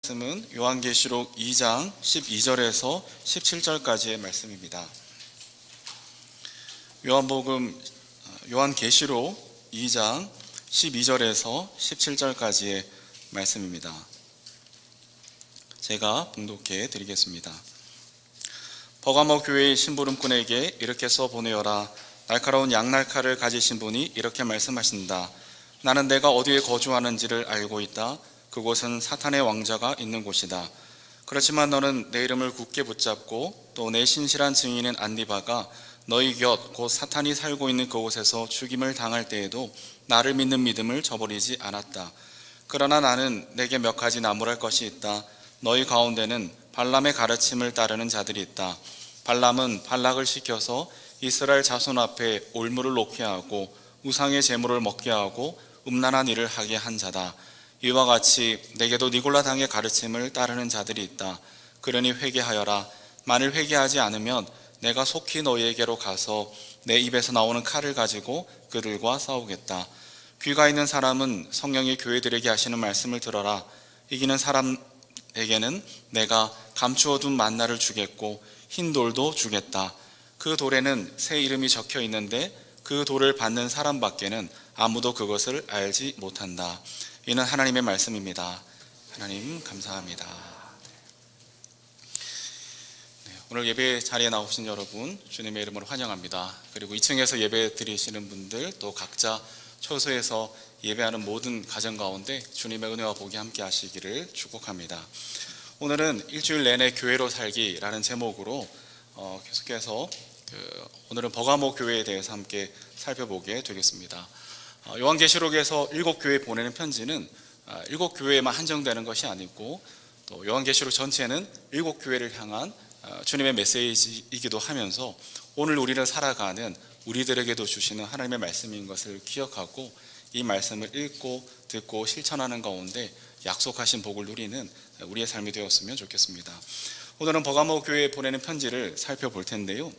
말씀은 요한계시록 2장 12절에서 17절까지의 말씀입니다. 요한계시록 2장 12절에서 17절까지의 말씀입니다. 제가 봉독해 드리겠습니다. 버가모 교회의 심부름꾼에게 이렇게 써 보내어라. 날카로운 양날칼을 가지신 분이 이렇게 말씀하신다. 나는 내가 어디에 거주하는지를 알고 있다. 그곳은 사탄의 왕자가 있는 곳이다. 그렇지만 너는 내 이름을 굳게 붙잡고 또 내 신실한 증인인 안디바가 너희 곁 곧 사탄이 살고 있는 그곳에서 죽임을 당할 때에도 나를 믿는 믿음을 저버리지 않았다. 그러나 나는 내게 몇 가지 나무랄 것이 있다. 너희 가운데는 발람의 가르침을 따르는 자들이 있다. 발람은 발락을 시켜서 이스라엘 자손 앞에 올무를 놓게 하고 우상의 제물을 먹게 하고 음란한 일을 하게 한 자다. 이와 같이 내게도 니골라당의 가르침을 따르는 자들이 있다. 그러니 회개하여라. 만일 회개하지 않으면 내가 속히 너희에게로 가서 내 입에서 나오는 칼을 가지고 그들과 싸우겠다. 귀가 있는 사람은 성령이 교회들에게 하시는 말씀을 들어라. 이기는 사람에게는 내가 감추어둔 만나를 주겠고 흰 돌도 주겠다. 그 돌에는 새 이름이 적혀 있는데 그 돌을 받는 사람밖에는 아무도 그것을 알지 못한다. 이는 하나님의 말씀입니다. 하나님 감사합니다. 오늘 예배 자리에 나오신 여러분 주님의 이름으로 환영합니다. 그리고 2층에서 예배 드리시는 분들 또 각자 처소에서 예배하는 모든 가정 가운데 주님의 은혜와 복이 함께 하시기를 축복합니다. 오늘은 일주일 내내 교회로 살기라는 제목으로 계속해서 오늘은 버가모 교회에 대해서 함께 살펴보게 되겠습니다. 요한계시록에서 7교회에 보내는 편지는 7교회에만 한정되는 것이 아니고 또 요한계시록 전체는 7교회를 향한 주님의 메시지이기도 하면서 오늘 우리를 살아가는 우리들에게도 주시는 하나님의 말씀인 것을 기억하고 이 말씀을 읽고 듣고 실천하는 가운데 약속하신 복을 누리는 우리의 삶이 되었으면 좋겠습니다. 오늘은 버가모 교회에 보내는 편지를 살펴볼 텐데요.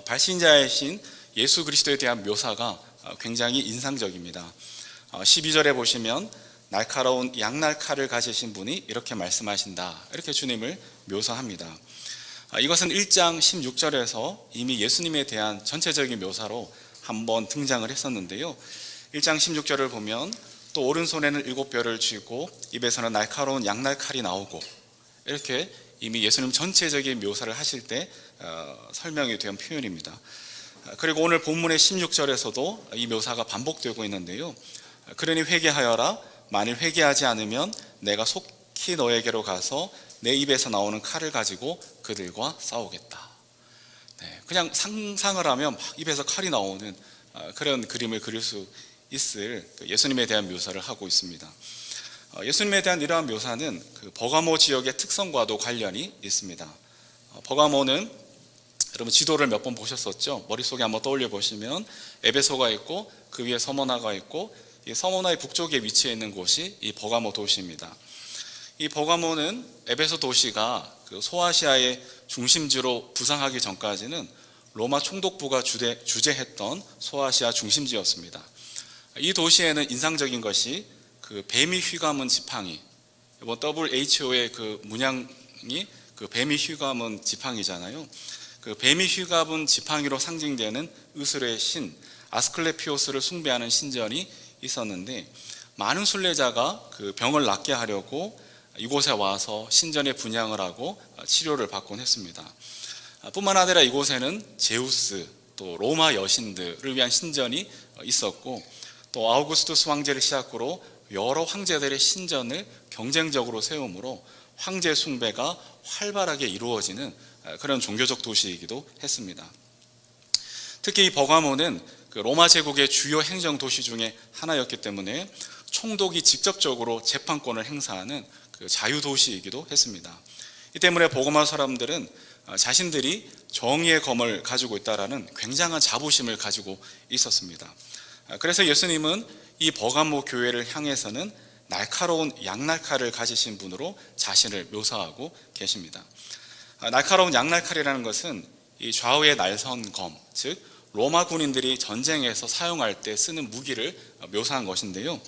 발신자이신 예수 그리스도에 대한 묘사가 굉장히 인상적입니다. 12절에 보시면 날카로운 양날칼을 가지신 분이 이렇게 말씀하신다. 이렇게 주님을 묘사합니다. 이것은 1장 16절에서 이미 예수님에 대한 전체적인 묘사로 한번 등장을 했었는데요. 1장 16절을 보면 또 오른손에는 7뼈를 쥐고 입에서는 날카로운 양날칼이 나오고 이렇게 이미 예수님 전체적인 묘사를 하실 때 설명이 된 표현입니다. 그리고 오늘 본문의 16절에서도 이 묘사가 반복되고 있는데요. 그러니 회개하여라. 만일 회개하지 않으면 내가 속히 너에게로 가서 내 입에서 나오는 칼을 가지고 그들과 싸우겠다. 그냥 상상을 하면 막 입에서 칼이 나오는 그런 그림을 그릴 수 있을 예수님에 대한 묘사를 하고 있습니다. 예수님에 대한 이러한 묘사는 그 버가모 지역의 특성과도 관련이 있습니다. 버가모는 여러분 지도를 몇 번 보셨었죠? 머릿속에 한번 떠올려 보시면 에베소가 있고 그 위에 서머나가 있고 이 서머나의 북쪽에 위치해 있는 곳이 이 버가모 도시입니다. 이 버가모는 에베소 도시가 그 소아시아의 중심지로 부상하기 전까지는 로마 총독부가 주재했던 소아시아 중심지였습니다. 이 도시에는 인상적인 것이 그 뱀이 휘감은 지팡이, 이번 WHO의 그 문양이 그 뱀이 휘감은 지팡이잖아요. 그 뱀이 휘감은 지팡이로 상징되는 의술의 신 아스클레피오스를 숭배하는 신전이 있었는데 많은 순례자가 그 병을 낫게 하려고 이곳에 와서 신전에 분향을 하고 치료를 받곤 했습니다. 뿐만 아니라 이곳에는 제우스 또 로마 여신들을 위한 신전이 있었고 또 아우구스투스 황제를 시작으로 여러 황제들의 신전을 경쟁적으로 세우므로 황제 숭배가 활발하게 이루어지는 그런 종교적 도시이기도 했습니다. 특히 이 버가모는 그 로마 제국의 주요 행정 도시 중에 하나였기 때문에 총독이 직접적으로 재판권을 행사하는 그 자유 도시이기도 했습니다. 이 때문에 버가모 사람들은 자신들이 정의의 검을 가지고 있다라는 굉장한 자부심을 가지고 있었습니다. 그래서 예수님은 이 버가모 교회를 향해서는 날카로운 양날칼을 가지신 분으로 자신을 묘사하고 계십니다. 날카로운 양날칼이라는 것은 이 좌우의 날선 검, 즉 로마 군인들이 전쟁에서 사용할 때 쓰는 무기를 묘사한 것인데요.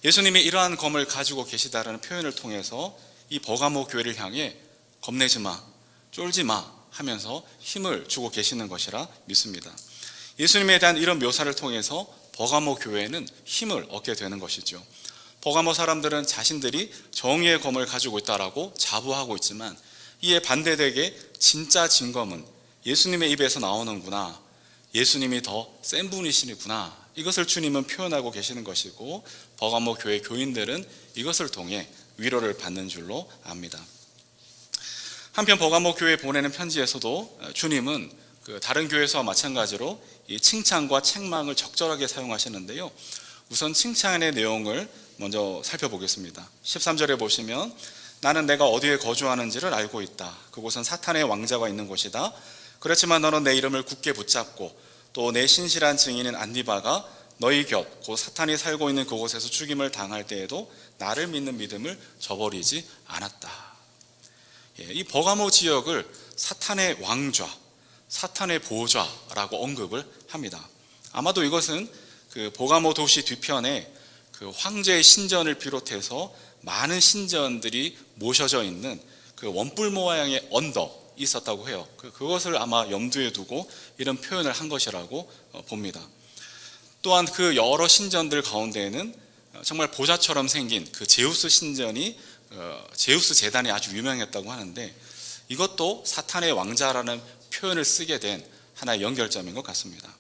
예수님이 이러한 검을 가지고 계시다라는 표현을 통해서 이 버가모 교회를 향해 겁내지 마, 쫄지 마 하면서 힘을 주고 계시는 것이라 믿습니다. 예수님에 대한 이런 묘사를 통해서 버가모 교회는 힘을 얻게 되는 것이죠. 버가모 사람들은 자신들이 정의의 검을 가지고 있다라고 자부하고 있지만, 이에 반대되게 진짜 진검은 예수님의 입에서 나오는구나, 예수님이 더 센 분이시구나, 이것을 주님은 표현하고 계시는 것이고, 버가모 교회 교인들은 이것을 통해 위로를 받는 줄로 압니다. 한편 버가모 교회에 보내는 편지에서도 주님은 다른 교회에서와 마찬가지로 이 칭찬과 책망을 적절하게 사용하시는데요. 우선 칭찬의 내용을 먼저 살펴보겠습니다. 13절에 보시면 나는 내가 어디에 거주하는지를 알고 있다. 그곳은 사탄의 왕자가 있는 곳이다. 그렇지만 너는 내 이름을 굳게 붙잡고 또 내 신실한 증인인 안디바가 너희 곁 곧 사탄이 살고 있는 그곳에서 죽임을 당할 때에도 나를 믿는 믿음을 저버리지 않았다. 이 버가모 지역을 사탄의 왕좌, 사탄의 보좌라고 언급을 합니다. 아마도 이것은 버가모 도시 뒤편에 황제의 신전을 비롯해서 많은 신전들이 모셔져 있는 원뿔 모양의 언덕이 있었다고 해요. 그것을 아마 염두에 두고 이런 표현을 한 것이라고 봅니다. 또한 그 여러 신전들 가운데에는 정말 보좌처럼 생긴 제우스 신전이, 제우스 제단이 아주 유명했다고 하는데, 이것도 사탄의 왕자라는 표현을 쓰게 된 하나의 연결점인 것 같습니다.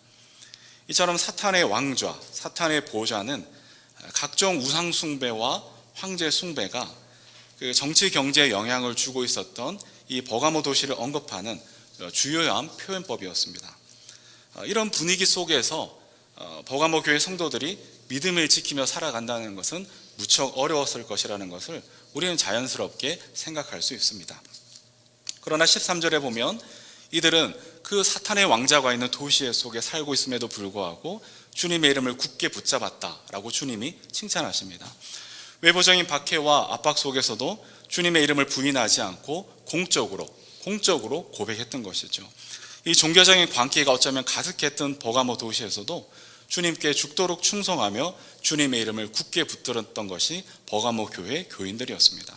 이처럼 사탄의 왕좌, 사탄의 보좌는 각종 우상 숭배와 황제 숭배가 정치 경제에 영향을 주고 있었던 이 버가모 도시를 언급하는 주요한 표현법이었습니다. 이런 분위기 속에서 버가모 교회 성도들이 믿음을 지키며 살아간다는 것은 무척 어려웠을 것이라는 것을 우리는 자연스럽게 생각할 수 있습니다. 그러나 13절에 보면 이들은 그 사탄의 왕자가 있는 도시 속에 살고 있음에도 불구하고 주님의 이름을 굳게 붙잡았다라고 주님이 칭찬하십니다. 외부적인 박해와 압박 속에서도 주님의 이름을 부인하지 않고 공적으로 고백했던 것이죠. 이 종교적인 광기가 어쩌면 가득했던 버가모 도시에서도 주님께 죽도록 충성하며 주님의 이름을 굳게 붙들었던 것이 버가모 교회 교인들이었습니다.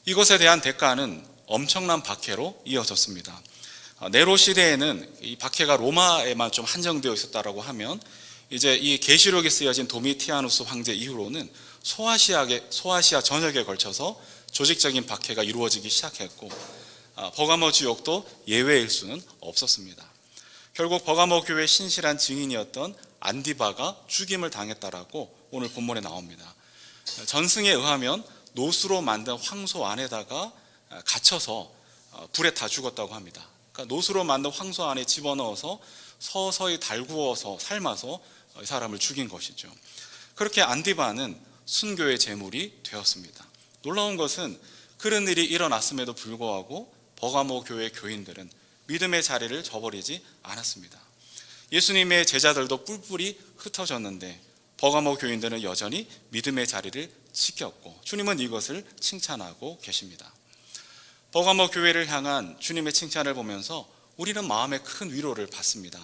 이것에 대한 대가는 엄청난 박해로 이어졌습니다. 네로 시대에는 이 박해가 로마에만 좀 한정되어 있었다라고 하면, 이제 이 계시록에 쓰여진 도미티아누스 황제 이후로는 소아시아 전역에 걸쳐서 조직적인 박해가 이루어지기 시작했고, 버가모 지역도 예외일 수는 없었습니다. 결국 버가모 교회의 신실한 증인이었던 안디바가 죽임을 당했다라고 오늘 본문에 나옵니다. 전승에 의하면 노수로 만든 황소 안에다가 갇혀서 불에 다 죽었다고 합니다. 그러니까 노수로 만든 황소 안에 집어넣어서 서서히 달구어서 삶아서 이 사람을 죽인 것이죠. 그렇게 안디바는 순교의 제물이 되었습니다. 놀라운 것은 그런 일이 일어났음에도 불구하고 버가모 교회 교인들은 믿음의 자리를 저버리지 않았습니다. 예수님의 제자들도 뿔뿔이 흩어졌는데 버가모 교인들은 여전히 믿음의 자리를 지켰고, 주님은 이것을 칭찬하고 계십니다. 버가모 교회를 향한 주님의 칭찬을 보면서 우리는 마음에 큰 위로를 받습니다.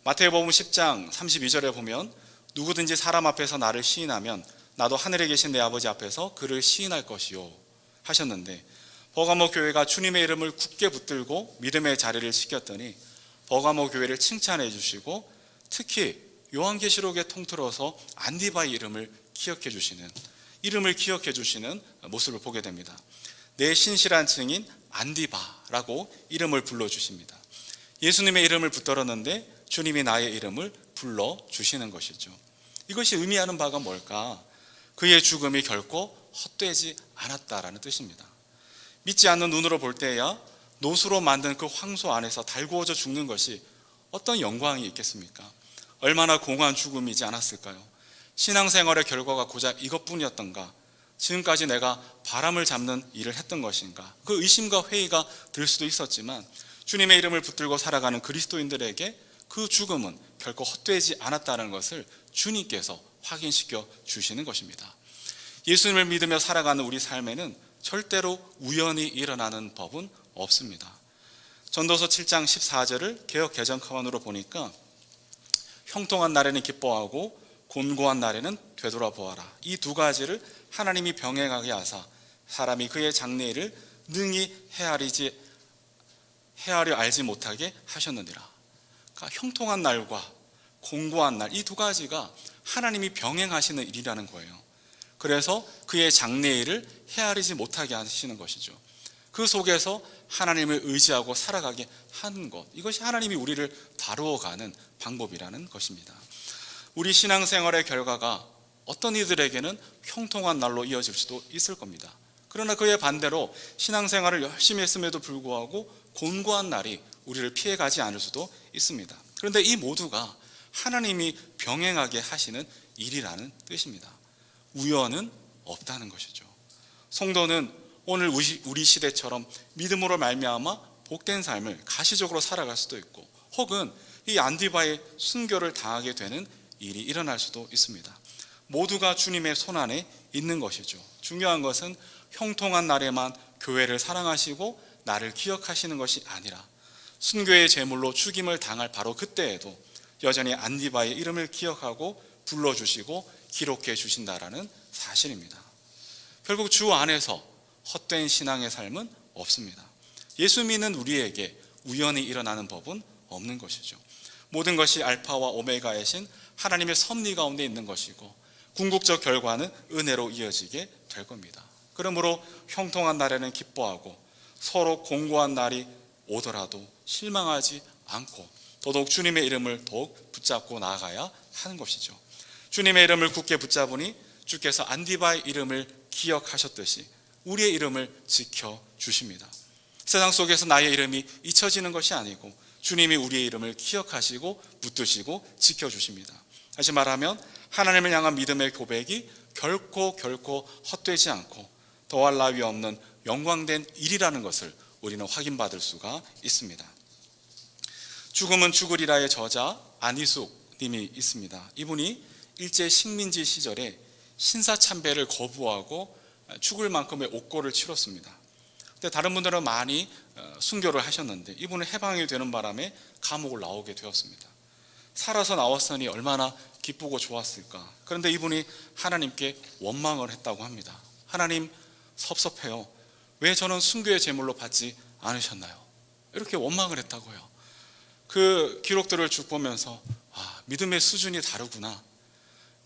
마태복음 10장 32절에 보면 누구든지 사람 앞에서 나를 시인하면 나도 하늘에 계신 내 아버지 앞에서 그를 시인할 것이요 하셨는데, 버가모 교회가 주님의 이름을 굳게 붙들고 믿음의 자리를 지켰더니 버가모 교회를 칭찬해 주시고, 특히 요한계시록에 통틀어서 안디바의 이름을 기억해 주시는 모습을 보게 됩니다. 내 신실한 증인 안디바라고 이름을 불러주십니다. 예수님의 이름을 붙들었는데 주님이 나의 이름을 불러주시는 것이죠. 이것이 의미하는 바가 뭘까? 그의 죽음이 결코 헛되지 않았다라는 뜻입니다. 믿지 않는 눈으로 볼 때야 노수로 만든 그 황소 안에서 달구어져 죽는 것이 어떤 영광이 있겠습니까? 얼마나 공허한 죽음이지 않았을까요? 신앙생활의 결과가 고작 이것뿐이었던가? 지금까지 내가 바람을 잡는 일을 했던 것인가? 그 의심과 회의가 들 수도 있었지만 주님의 이름을 붙들고 살아가는 그리스도인들에게 그 죽음은 결코 헛되지 않았다는 것을 주님께서 확인시켜 주시는 것입니다. 예수님을 믿으며 살아가는 우리 삶에는 절대로 우연히 일어나는 법은 없습니다. 전도서 7장 14절을 개역 개정칸으로 보니까 형통한 날에는 기뻐하고 곤고한 날에는 되돌아보아라. 이 두 가지를 하나님이 병행하게 하사 사람이 그의 장래일을 능히 헤아려 알지 못하게 하셨느니라. 그러니까 형통한 날과 공고한 날, 이 두 가지가 하나님이 병행하시는 일이라는 거예요. 그래서 그의 장래일을 헤아리지 못하게 하시는 것이죠. 그 속에서 하나님을 의지하고 살아가게 하는 것, 이것이 하나님이 우리를 다루어가는 방법이라는 것입니다. 우리 신앙생활의 결과가 어떤 이들에게는 형통한 날로 이어질 수도 있을 겁니다. 그러나 그의 반대로 신앙생활을 열심히 했음에도 불구하고 곤고한 날이 우리를 피해가지 않을 수도 있습니다. 그런데 이 모두가 하나님이 병행하게 하시는 일이라는 뜻입니다. 우연은 없다는 것이죠. 성도는 오늘 우리 시대처럼 믿음으로 말미암아 복된 삶을 가시적으로 살아갈 수도 있고, 혹은 이 안디바의 순교를 당하게 되는 일이 일어날 수도 있습니다. 모두가 주님의 손안에 있는 것이죠. 중요한 것은 형통한 날에만 교회를 사랑하시고 나를 기억하시는 것이 아니라 순교의 제물로 죽임을 당할 바로 그때에도 여전히 안디바의 이름을 기억하고 불러주시고 기록해 주신다라는 사실입니다. 결국 주 안에서 헛된 신앙의 삶은 없습니다. 예수 믿는 우리에게 우연히 일어나는 법은 없는 것이죠. 모든 것이 알파와 오메가이신 하나님의 섭리 가운데 있는 것이고, 궁극적 결과는 은혜로 이어지게 될 겁니다. 그러므로 형통한 날에는 기뻐하고 서로 공고한 날이 오더라도 실망하지 않고 더더욱 주님의 이름을 더욱 붙잡고 나아가야 하는 것이죠. 주님의 이름을 굳게 붙잡으니 주께서 안디바의 이름을 기억하셨듯이 우리의 이름을 지켜주십니다. 세상 속에서 나의 이름이 잊혀지는 것이 아니고 주님이 우리의 이름을 기억하시고 붙드시고 지켜주십니다. 다시 말하면 하나님을 향한 믿음의 고백이 결코 헛되지 않고 더할 나위 없는 영광된 일이라는 것을 우리는 확인받을 수가 있습니다. 죽음은 죽으리라의 저자 안희숙 님이 있습니다. 이분이 일제 식민지 시절에 신사참배를 거부하고 죽을 만큼의 옥고를 치렀습니다. 근데 다른 분들은 많이 순교를 하셨는데 이분은 해방이 되는 바람에 감옥을 나오게 되었습니다. 살아서 나왔으니 얼마나 기쁘고 좋았을까. 그런데 이분이 하나님께 원망을 했다고 합니다. 하나님, 섭섭해요. 왜 저는 순교의 제물로 받지 않으셨나요? 이렇게 원망을 했다고요. 그 기록들을 쭉 보면서 믿음의 수준이 다르구나,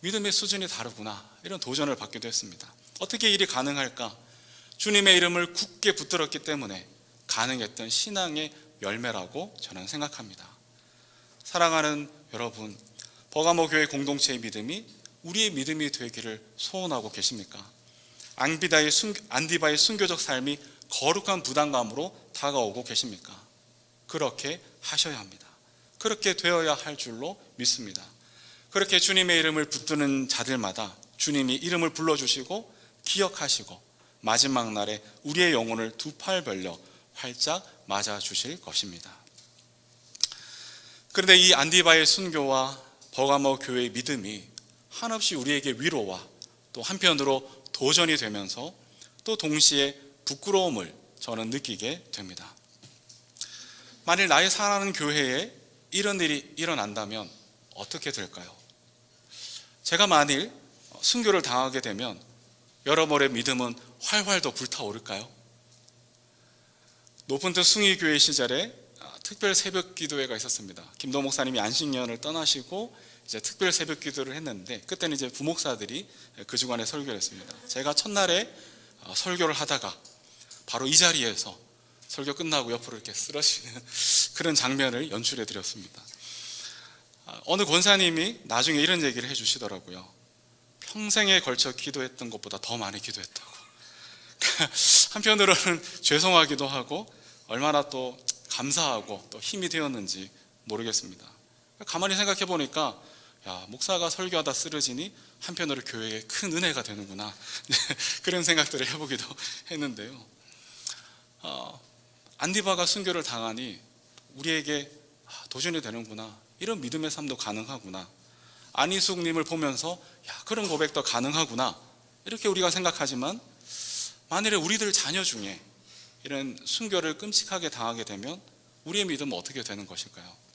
믿음의 수준이 다르구나, 이런 도전을 받기도 했습니다. 어떻게 일이 가능할까? 주님의 이름을 굳게 붙들었기 때문에 가능했던 신앙의 열매라고 저는 생각합니다. 사랑하는 여러분, 버가모 교회 공동체의 믿음이 우리의 믿음이 되기를 소원하고 계십니까? 안디바의 순교적 삶이 거룩한 부담감으로 다가오고 계십니까? 그렇게 하셔야 합니다. 그렇게 되어야 할 줄로 믿습니다. 그렇게 주님의 이름을 붙드는 자들마다 주님이 이름을 불러주시고 기억하시고 마지막 날에 우리의 영혼을 두 팔 벌려 활짝 맞아주실 것입니다. 그런데 이 안디바의 순교와 버가모 교회의 믿음이 한없이 우리에게 위로와 또 한편으로 도전이 되면서 또 동시에 부끄러움을 저는 느끼게 됩니다. 만일 나의 사랑하는 교회에 이런 일이 일어난다면 어떻게 될까요? 제가 만일 순교를 당하게 되면 여러분의 믿음은 활활 더 불타오를까요? 높은 뜻 숭의교회 시절에 특별 새벽 기도회가 있었습니다. 김도 목사님이 안식년을 떠나시고 이제 특별 새벽 기도를 했는데, 그때는 이제 부목사들이 그 주간에 설교를 했습니다. 제가 첫날에 설교를 하다가 바로 이 자리에서 설교 끝나고 옆으로 이렇게 쓰러지는 그런 장면을 연출해 드렸습니다. 어느 권사님이 나중에 이런 얘기를 해주시더라고요. 평생에 걸쳐 기도했던 것보다 더 많이 기도했다고. 한편으로는 죄송하기도 하고 얼마나 또 감사하고 또 힘이 되었는지 모르겠습니다. 가만히 생각해 보니까 목사가 설교하다 쓰러지니 한편으로 교회에 큰 은혜가 되는구나, 그런 생각들을 해보기도 했는데요. 안디바가 순교를 당하니 우리에게 도전이 되는구나, 이런 믿음의 삶도 가능하구나, 안희숙님을 보면서 그런 고백도 가능하구나, 이렇게 우리가 생각하지만 만일에 우리들 자녀 중에 이런 순교를 끔찍하게 당하게 되면 우리의 믿음은 어떻게 되는 것일까요?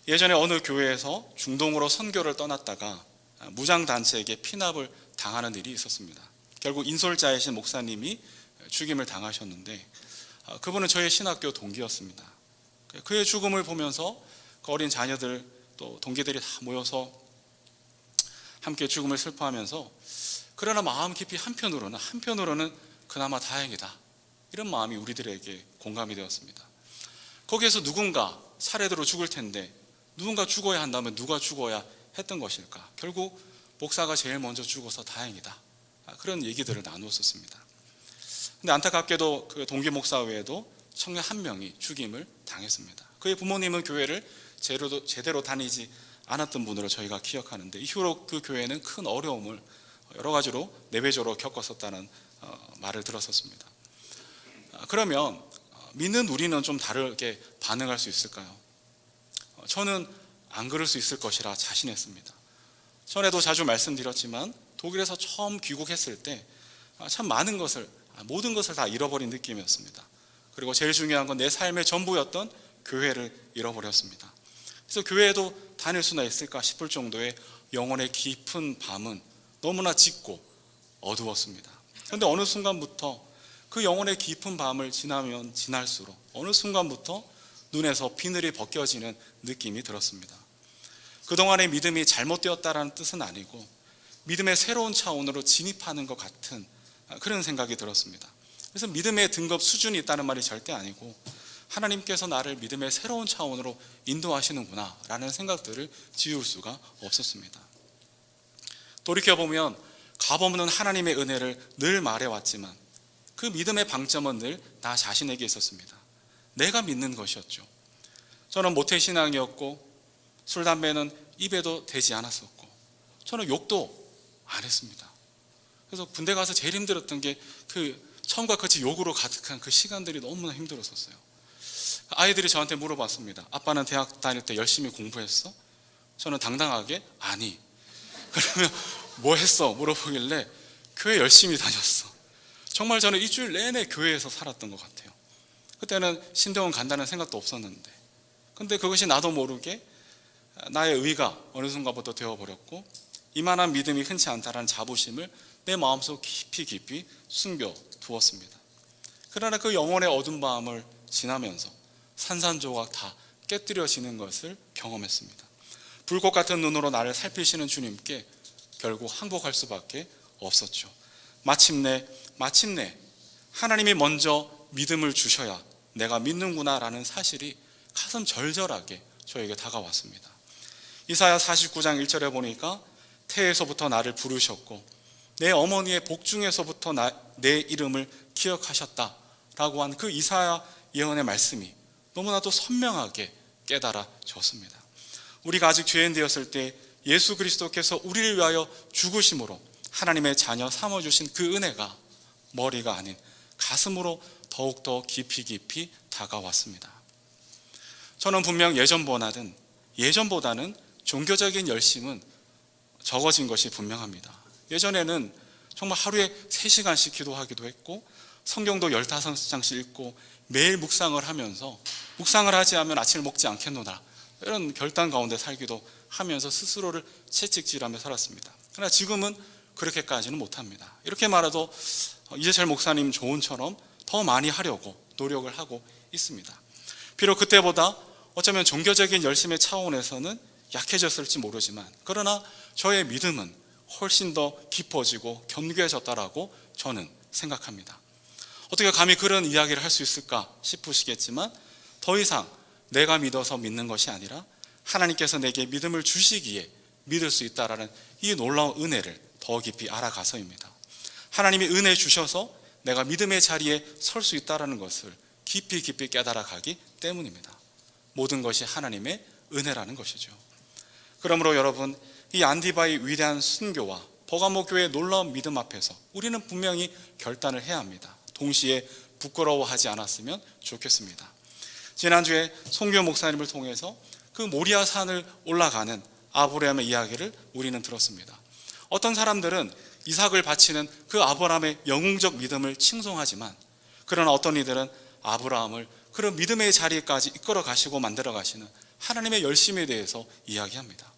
예전에 어느 교회에서 중동으로 선교를 떠났다가 무장단체에게 피납을 당하는 일이 있었습니다. 결국 인솔자이신 목사님이 죽임을 당하셨는데 그분은 저의 신학교 동기였습니다. 그의 죽음을 보면서 그 어린 자녀들 또 동기들이 다 모여서 함께 죽음을 슬퍼하면서 그러나 마음 깊이 한편으로는 그나마 다행이다, 이런 마음이 우리들에게 공감이 되었습니다. 거기에서 누군가 차례대로 죽을 텐데 누군가 죽어야 한다면 누가 죽어야 했던 것일까? 결국 목사가 제일 먼저 죽어서 다행이다, 그런 얘기들을 나누었었습니다. 근데 안타깝게도 그 동기 목사 외에도 청년 한 명이 죽임을 당했습니다. 그의 부모님은 교회를 제대로 다니지 않았던 분으로 저희가 기억하는데 이후로 그 교회는 큰 어려움을 여러 가지로 내외적으로 겪었었다는 말을 들었었습니다. 그러면 믿는 우리는 좀 다르게 반응할 수 있을까요? 저는 안 그럴 수 있을 것이라 자신했습니다. 전에도 자주 말씀드렸지만 독일에서 처음 귀국했을 때 참 모든 것을 다 잃어버린 느낌이었습니다. 그리고 제일 중요한 건 내 삶의 전부였던 교회를 잃어버렸습니다. 그래서 교회에도 다닐 수나 있을까 싶을 정도의 영혼의 깊은 밤은 너무나 짙고 어두웠습니다. 그런데 어느 순간부터 그 영혼의 깊은 밤을 지나면 지날수록 어느 순간부터 눈에서 비늘이 벗겨지는 느낌이 들었습니다. 그동안의 믿음이 잘못되었다는 뜻은 아니고 믿음의 새로운 차원으로 진입하는 것 같은 그런 생각이 들었습니다. 그래서 믿음의 등급 수준이 있다는 말이 절대 아니고 하나님께서 나를 믿음의 새로운 차원으로 인도하시는구나 라는 생각들을 지울 수가 없었습니다. 돌이켜보면 값없는 하나님의 은혜를 늘 말해왔지만 그 믿음의 방점은 늘 나 자신에게 있었습니다. 내가 믿는 것이었죠. 저는 모태신앙이었고 술, 담배는 입에도 대지 않았었고 저는 욕도 안 했습니다. 그래서 군대 가서 제일 힘들었던 게 그 처음과 같이 욕으로 가득한 그 시간들이 너무나 힘들었었어요. 아이들이 저한테 물어봤습니다. 아빠는 대학 다닐 때 열심히 공부했어? 저는 당당하게 아니. 그러면 뭐 했어? 물어보길래 교회 열심히 다녔어. 정말 저는 일주일 내내 교회에서 살았던 것 같아요. 그때는 신대원 간다는 생각도 없었는데 근데 그것이 나도 모르게 나의 의가 어느 순간부터 되어버렸고 이만한 믿음이 흔치 않다라는 자부심을 내 마음속 깊이 숨겨두었습니다. 그러나 그 영혼의 어두운 밤을 지나면서 산산조각 다 깨뜨려지는 것을 경험했습니다. 불꽃 같은 눈으로 나를 살피시는 주님께 결국 항복할 수밖에 없었죠. 마침내 하나님이 먼저 믿음을 주셔야 내가 믿는구나 라는 사실이 가슴 절절하게 저에게 다가왔습니다. 이사야 49장 1절에 보니까 태에서부터 나를 부르셨고 내 어머니의 복중에서부터 내 이름을 기억하셨다라고 한 그 이사야 예언의 말씀이 너무나도 선명하게 깨달아졌습니다. 우리가 아직 죄인 되었을 때 예수 그리스도께서 우리를 위하여 죽으심으로 하나님의 자녀 삼아주신 그 은혜가 머리가 아닌 가슴으로 더욱더 깊이 다가왔습니다. 저는 분명 예전보다는 종교적인 열심은 적어진 것이 분명합니다. 예전에는 정말 하루에 3시간씩 기도하기도 했고 성경도 15장씩 읽고 매일 묵상을 하면서 묵상을 하지 않으면 아침을 먹지 않겠노라 이런 결단 가운데 살기도 하면서 스스로를 채찍질하며 살았습니다. 그러나 지금은 그렇게까지는 못합니다. 이렇게 말해도 이재철 목사님 조언처럼 더 많이 하려고 노력을 하고 있습니다. 비록 그때보다 어쩌면 종교적인 열심의 차원에서는 약해졌을지 모르지만 그러나 저의 믿음은 훨씬 더 깊어지고 견고해졌다라고 저는 생각합니다. 어떻게 감히 그런 이야기를 할 수 있을까 싶으시겠지만 더 이상 내가 믿어서 믿는 것이 아니라 하나님께서 내게 믿음을 주시기에 믿을 수 있다라는 이 놀라운 은혜를 더 깊이 알아가서입니다. 하나님이 은혜 주셔서 내가 믿음의 자리에 설 수 있다라는 것을 깊이 깨달아가기 때문입니다. 모든 것이 하나님의 은혜라는 것이죠. 그러므로 여러분, 이 안디바의 위대한 순교와 버가모 교회의 놀라운 믿음 앞에서 우리는 분명히 결단을 해야 합니다. 동시에 부끄러워하지 않았으면 좋겠습니다. 지난주에 송교 목사님을 통해서 그 모리아 산을 올라가는 아브라함의 이야기를 우리는 들었습니다. 어떤 사람들은 이삭을 바치는 그 아브라함의 영웅적 믿음을 칭송하지만 그러나 어떤 이들은 아브라함을 그런 믿음의 자리까지 이끌어 가시고 만들어 가시는 하나님의 열심에 대해서 이야기합니다.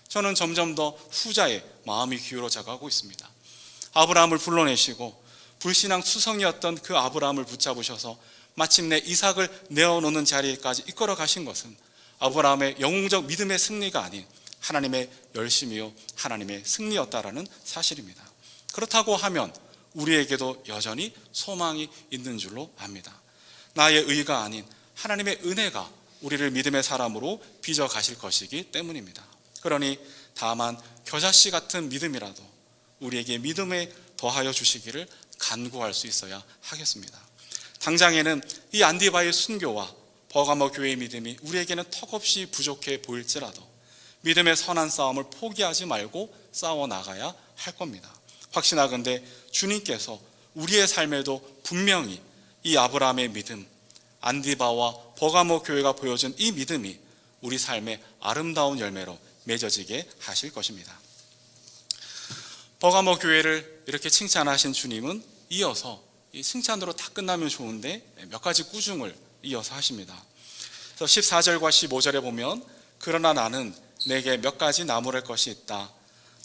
저는 점점 더 후자의 마음이 기울어져 가고 있습니다. 아브라함을 불러내시고 불신앙 수성이었던 그 아브라함을 붙잡으셔서 마침내 이삭을 내어놓는 자리까지 이끌어 가신 것은 아브라함의 영웅적 믿음의 승리가 아닌 하나님의 열심이요 하나님의 승리였다라는 사실입니다. 그렇다고 하면 우리에게도 여전히 소망이 있는 줄로 압니다. 나의 의가 아닌 하나님의 은혜가 우리를 믿음의 사람으로 빚어 가실 것이기 때문입니다. 그러니 다만 겨자씨 같은 믿음이라도 우리에게 믿음에 더하여 주시기를 간구할 수 있어야 하겠습니다. 당장에는 이 안디바의 순교와 버가모 교회의 믿음이 우리에게는 턱없이 부족해 보일지라도 믿음의 선한 싸움을 포기하지 말고 싸워나가야 할 겁니다. 확신하건대 주님께서 우리의 삶에도 분명히 이 아브라함의 믿음, 안디바와 버가모 교회가 보여준 이 믿음이 우리 삶의 아름다운 열매로 맺어지게 하실 것입니다. 버가모 교회를 이렇게 칭찬하신 주님은 이어서 이 칭찬으로 다 끝나면 좋은데 몇 가지 꾸중을 이어서 하십니다. 그래서 14절과 15절에 보면 그러나 나는 내게 몇 가지 나무랄 것이 있다.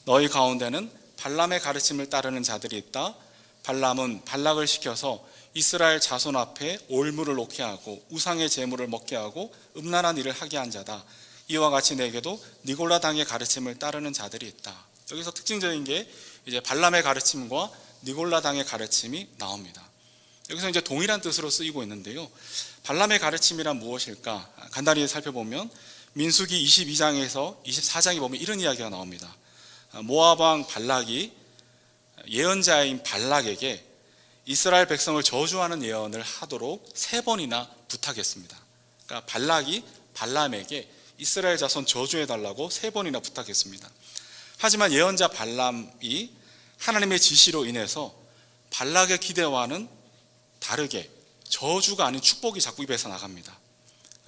너희 가운데는 발람의 가르침을 따르는 자들이 있다. 발람은 발락을 시켜서 이스라엘 자손 앞에 올무를 놓게 하고 우상의 제물을 먹게 하고 음란한 일을 하게 한 자다. 이와 같이 내게도 니골라 당의 가르침을 따르는 자들이 있다. 여기서 특징적인 게 이제 발람의 가르침과 니골라 당의 가르침이 나옵니다. 여기서 이제 동일한 뜻으로 쓰이고 있는데요. 발람의 가르침이란 무엇일까? 간단히 살펴보면 민수기 22장에서 24장에 보면 이런 이야기가 나옵니다. 모압 왕 발락이 예언자인 발락에게 이스라엘 백성을 저주하는 예언을 하도록 3번이나 부탁했습니다. 그러니까 발락이 발람에게 이스라엘 자손 저주해달라고 3번이나 부탁했습니다. 하지만 예언자 발람이 하나님의 지시로 인해서 발락의 기대와는 다르게 저주가 아닌 축복이 자꾸 입에서 나갑니다.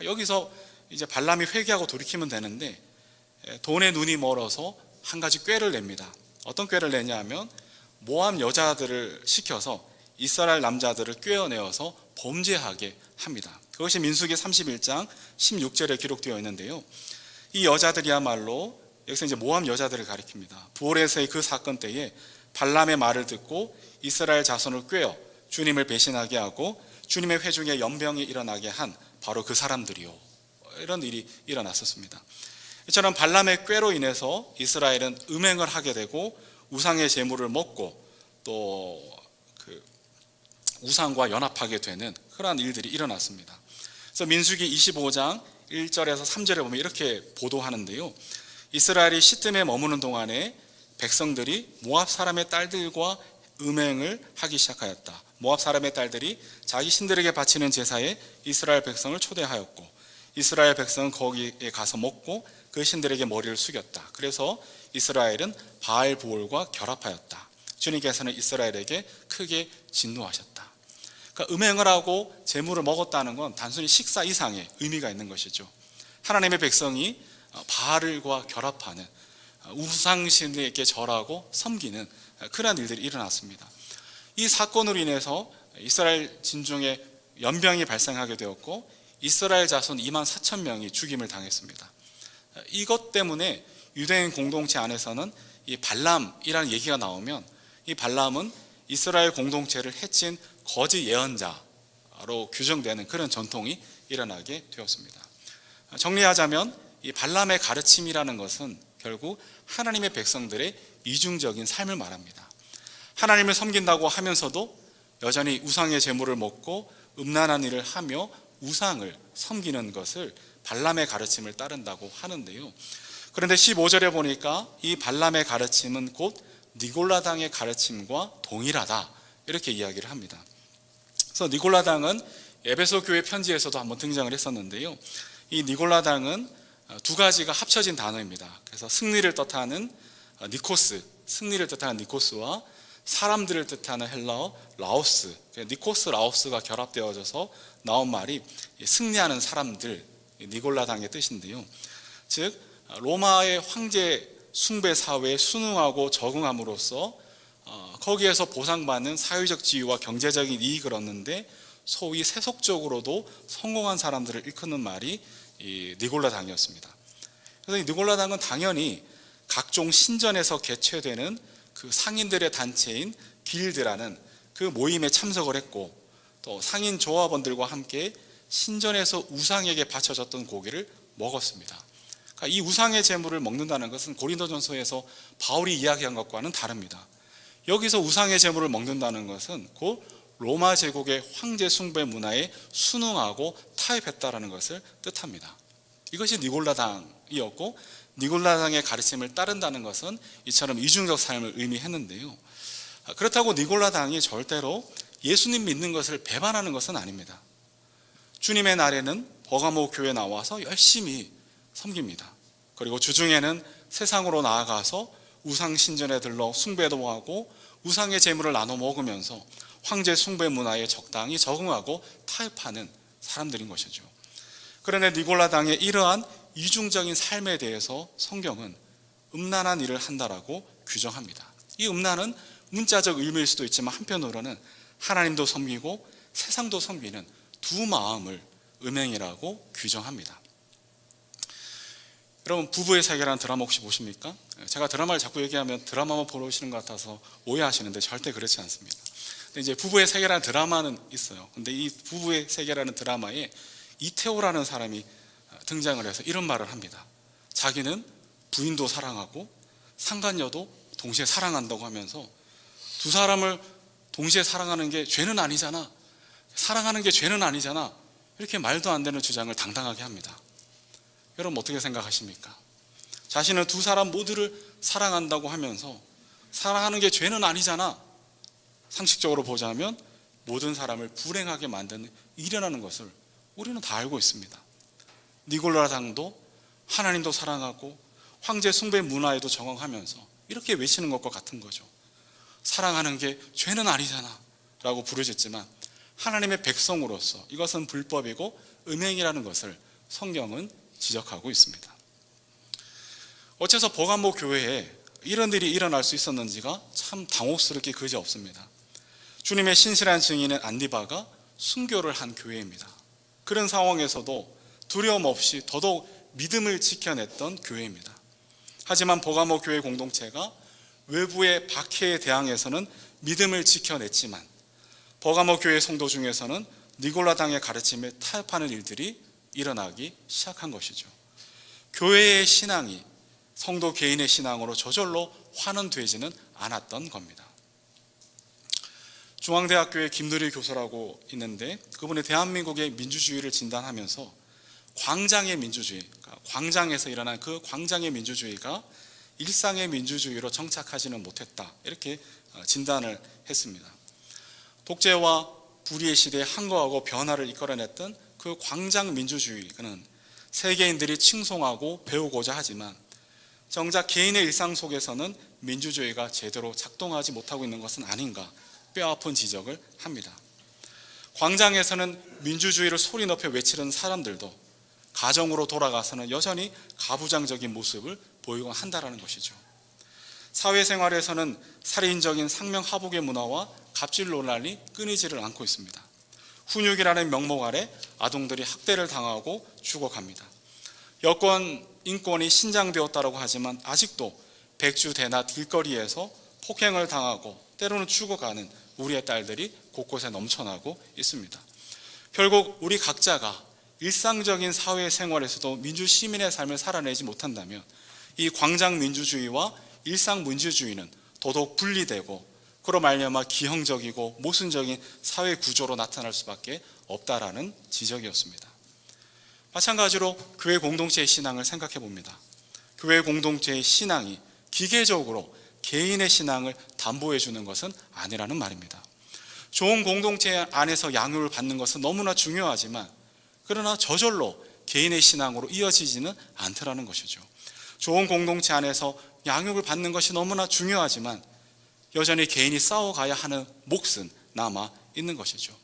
여기서 이제 발람이 회개하고 돌이키면 되는데 돈에 눈이 멀어서 한 가지 꾀를 냅니다. 어떤 꾀를 내냐 하면 모압 여자들을 시켜서 이스라엘 남자들을 꿰어내어서 범죄하게 합니다. 그것이 민수기 31장 16절에 기록되어 있는데요. 이 여자들이야말로 여기서 이제 모압 여자들을 가리킵니다. 부올에서의 그 사건 때에 발람의 말을 듣고 이스라엘 자손을 꿰어 주님을 배신하게 하고 주님의 회중에 연병이 일어나게 한 바로 그 사람들이요. 이런 일이 일어났었습니다. 이처럼 발람의 꾀로 인해서 이스라엘은 음행을 하게 되고 우상의 제물을 먹고 또 그 우상과 연합하게 되는 그러한 일들이 일어났습니다. 그래서 민수기 25장 1절에서 3절에 보면 이렇게 보도하는데요. 이스라엘이 시뜸에 머무는 동안에 백성들이 모압 사람의 딸들과 음행을 하기 시작하였다. 모압 사람의 딸들이 자기 신들에게 바치는 제사에 이스라엘 백성을 초대하였고 이스라엘 백성은 거기에 가서 먹고 그 신들에게 머리를 숙였다. 그래서 이스라엘은 바알 부올과 결합하였다. 주님께서는 이스라엘에게 크게 진노하셨다. 그러니까 음행을 하고 제물을 먹었다는 건 단순히 식사 이상의 의미가 있는 것이죠. 하나님의 백성이 바알과 결합하는 우상신에게 절하고 섬기는 그러한 일들이 일어났습니다. 이 사건으로 인해서 이스라엘 진중에 연병이 발생하게 되었고 이스라엘 자손 24,000명이 죽임을 당했습니다. 이것 때문에 유대인 공동체 안에서는 이 발람이라는 얘기가 나오면 이 발람은 이스라엘 공동체를 해친 거짓 예언자로 규정되는 그런 전통이 일어나게 되었습니다. 정리하자면 이 발람의 가르침이라는 것은 결국 하나님의 백성들의 이중적인 삶을 말합니다. 하나님을 섬긴다고 하면서도 여전히 우상의 제물을 먹고 음란한 일을 하며 우상을 섬기는 것을 발람의 가르침을 따른다고 하는데요. 그런데 15절에 보니까 이 발람의 가르침은 곧 니골라당의 가르침과 동일하다 이렇게 이야기를 합니다. 그래서 니골라당은 에베소 교회 편지에서도 한번 등장을 했었는데요. 이 니골라당은 두 가지가 합쳐진 단어입니다. 그래서 승리를 뜻하는 니코스, 승리를 뜻하는 니코스와 사람들을 뜻하는 헬라어 라오스, 니코스 라오스가 결합되어져서 나온 말이 승리하는 사람들, 니골라당의 뜻인데요. 즉 로마의 황제 숭배 사회에 순응하고 적응함으로써 거기에서 보상받는 사회적 지위와 경제적인 이익을 얻는데 소위 세속적으로도 성공한 사람들을 일컫는 말이 이 니골라당이었습니다. 그래서 이 니골라당은 당연히 각종 신전에서 개최되는 그 상인들의 단체인 길드라는 그 모임에 참석을 했고, 또 상인 조합원들과 함께 신전에서 우상에게 바쳐졌던 고기를 먹었습니다. 그러니까 이 우상의 제물을 먹는다는 것은 고린도전서에서 바울이 이야기한 것과는 다릅니다. 여기서 우상의 제물을 먹는다는 것은 곧 로마 제국의 황제 숭배 문화에 순응하고 타협했다라는 것을 뜻합니다. 이것이 니골라당이었고, 니골라당의 가르침을 따른다는 것은 이처럼 이중적 삶을 의미했는데요. 그렇다고 니골라당이 절대로 예수님 믿는 것을 배반하는 것은 아닙니다. 주님의 날에는 버가모 교회에 나와서 열심히 섬깁니다. 그리고 주중에는 세상으로 나아가서 우상 신전에 들러 숭배도 하고 우상의 제물을 나눠 먹으면서 황제 숭배 문화에 적당히 적응하고 타협하는 사람들인 것이죠. 그런데 니골라당의 이러한 이중적인 삶에 대해서 성경은 음란한 일을 한다라고 규정합니다. 이 음란은 문자적 의미일 수도 있지만 한편으로는 하나님도 섬기고 세상도 섬기는 두 마음을 음행이라고 규정합니다. 여러분, 부부의 세계라는 드라마 혹시 보십니까? 제가 드라마를 자꾸 얘기하면 드라마만 보러 오시는 것 같아서 오해하시는데 절대 그렇지 않습니다. 근데 이제 부부의 세계라는 드라마는 있어요. 근데 이 부부의 세계라는 드라마에 이태호라는 사람이 등장을 해서 이런 말을 합니다. 자기는 부인도 사랑하고 상간녀도 동시에 사랑한다고 하면서 두 사람을 동시에 사랑하는 게 죄는 아니잖아, 사랑하는 게 죄는 아니잖아, 이렇게 말도 안 되는 주장을 당당하게 합니다. 여러분, 어떻게 생각하십니까? 자신은 두 사람 모두를 사랑한다고 하면서 사랑하는 게 죄는 아니잖아, 상식적으로 보자면 모든 사람을 불행하게 만드는 일이라는 것을 우리는 다 알고 있습니다. 니골라당도 하나님도 사랑하고 황제 숭배 문화에도 적응하면서 이렇게 외치는 것과 같은 거죠. 사랑하는 게 죄는 아니잖아 라고 부르짖지만 하나님의 백성으로서 이것은 불법이고 음행이라는 것을 성경은 지적하고 있습니다. 어째서 버가모 교회에 이런 일이 일어날 수 있었는지가 참 당혹스럽게 그지 없습니다. 주님의 신실한 증인인 안디바가 순교를 한 교회입니다. 그런 상황에서도 두려움 없이 더더욱 믿음을 지켜냈던 교회입니다. 하지만 버가모 교회 공동체가 외부의 박해에 대항해서는 믿음을 지켜냈지만 버가모 교회 성도 중에서는 니골라당의 가르침에 타협하는 일들이 일어나기 시작한 것이죠. 교회의 신앙이 성도 개인의 신앙으로 저절로 환원되지는 않았던 겁니다. 중앙대학교의 김누리 교수라고 있는데 그분이 대한민국의 민주주의를 진단하면서 광장의 민주주의, 그러니까 광장에서 일어난 그 광장의 민주주의가 일상의 민주주의로 정착하지는 못했다, 이렇게 진단을 했습니다. 독재와 불의의 시대에 항거하고 변화를 이끌어냈던 그 광장 민주주의는 세계인들이 칭송하고 배우고자 하지만 정작 개인의 일상 속에서는 민주주의가 제대로 작동하지 못하고 있는 것은 아닌가 뼈아픈 지적을 합니다. 광장에서는 민주주의를 소리 높여 외치는 사람들도 가정으로 돌아가서는 여전히 가부장적인 모습을 보이곤 한다는 것이죠. 사회생활에서는 살인적인 상명하복의 문화와 갑질 논란이 끊이지를 않고 있습니다. 훈육이라는 명목 아래 아동들이 학대를 당하고 죽어갑니다. 여권 인권이 신장되었다고 하지만 아직도 백주 대낮 길거리에서 폭행을 당하고 때로는 죽어가는 우리의 딸들이 곳곳에 넘쳐나고 있습니다. 결국 우리 각자가 일상적인 사회생활에서도 민주시민의 삶을 살아내지 못한다면 이 광장 민주주의와 일상 민주주의는 더더욱 분리되고 그로 말미암아 기형적이고 모순적인 사회 구조로 나타날 수밖에 없다라는 지적이었습니다. 마찬가지로 교회 공동체의 신앙을 생각해 봅니다. 교회 공동체의 신앙이 기계적으로 개인의 신앙을 담보해 주는 것은 아니라는 말입니다. 좋은 공동체 안에서 양육을 받는 것은 너무나 중요하지만 그러나 저절로 개인의 신앙으로 이어지지는 않더라는 것이죠. 좋은 공동체 안에서 양육을 받는 것이 너무나 중요하지만 여전히 개인이 싸워가야 하는 몫은 남아 있는 것이죠.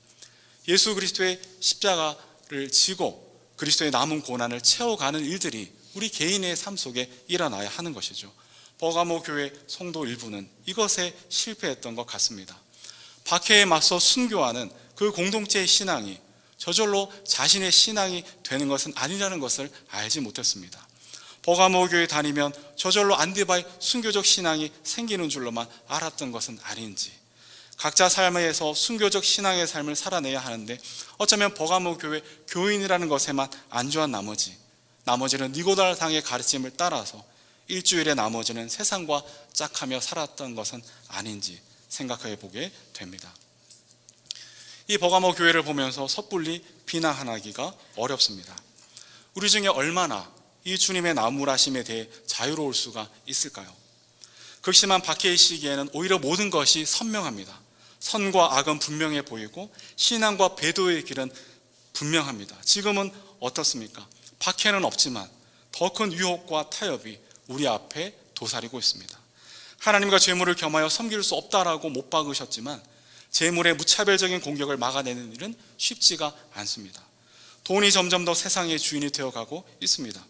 예수 그리스도의 십자가를 지고 그리스도의 남은 고난을 채워가는 일들이 우리 개인의 삶 속에 일어나야 하는 것이죠. 버가모 교회 성도 일부는 이것에 실패했던 것 같습니다. 박해에 맞서 순교하는 그 공동체의 신앙이 저절로 자신의 신앙이 되는 것은 아니라는 것을 알지 못했습니다. 버가모 교회 다니면 저절로 안디바의 순교적 신앙이 생기는 줄로만 알았던 것은 아닌지, 각자 삶에서 순교적 신앙의 삶을 살아내야 하는데 어쩌면 버가모 교회 교인이라는 것에만 안주한 나머지는 니고달당의 가르침을 따라서 일주일의 나머지는 세상과 짝하며 살았던 것은 아닌지 생각해 보게 됩니다. 이 버가모 교회를 보면서 섣불리 비난하기가 어렵습니다. 우리 중에 얼마나 이 주님의 나무라심에 대해 자유로울 수가 있을까요? 극심한 박해의 시기에는 오히려 모든 것이 선명합니다. 선과 악은 분명해 보이고 신앙과 배도의 길은 분명합니다. 지금은 어떻습니까? 박해는 없지만 더 큰 유혹과 타협이 우리 앞에 도사리고 있습니다. 하나님과 재물을 겸하여 섬길 수 없다라고 못 박으셨지만 재물의 무차별적인 공격을 막아내는 일은 쉽지가 않습니다. 돈이 점점 더 세상의 주인이 되어가고 있습니다.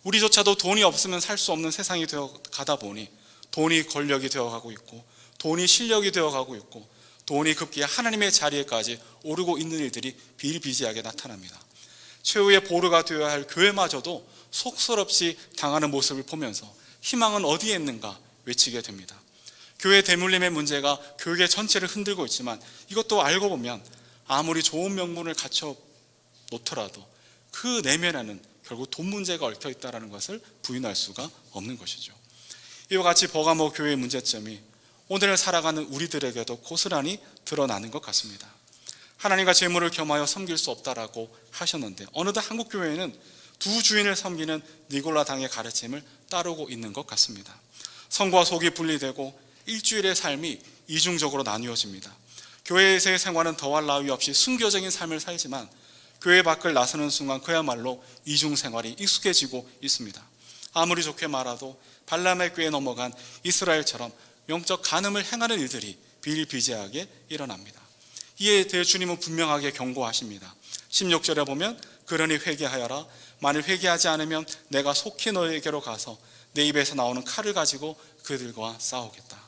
우리조차도 돈이 없으면 살 수 없는 세상이 되어가다 보니 돈이 권력이 되어가고 있고, 돈이 실력이 되어가고 있고, 돈이 급기야 하나님의 자리에까지 오르고 있는 일들이 비일비재하게 나타납니다. 최후의 보루가 되어야 할 교회마저도 속설없이 당하는 모습을 보면서 희망은 어디에 있는가 외치게 됩니다. 교회 대물림의 문제가 교회 전체를 흔들고 있지만 이것도 알고 보면 아무리 좋은 명분을 갖춰 놓더라도 그 내면에는 결국 돈 문제가 얽혀 있다는 것을 부인할 수가 없는 것이죠. 이와 같이 버가모 교회의 문제점이 오늘 살아가는 우리들에게도 고스란히 드러나는 것 같습니다. 하나님과 재물을 겸하여 섬길 수 없다라고 하셨는데 어느덧 한국 교회는 두 주인을 섬기는 니골라당의 가르침을 따르고 있는 것 같습니다. 성과 속이 분리되고 일주일의 삶이 이중적으로 나뉘어집니다. 교회에서의 생활은 더할 나위 없이 순교적인 삶을 살지만 교회 밖을 나서는 순간 그야말로 이중 생활이 익숙해지고 있습니다. 아무리 좋게 말아도 발람의 꾀에 넘어간 이스라엘처럼 영적 간음을 행하는 일들이 비일비재하게 일어납니다. 이에 대해 주님은 분명하게 경고하십니다. 16절에 보면 그러니 회개하여라. 만일 회개하지 않으면 내가 속히 너에게로 가서 내 입에서 나오는 칼을 가지고 그들과 싸우겠다.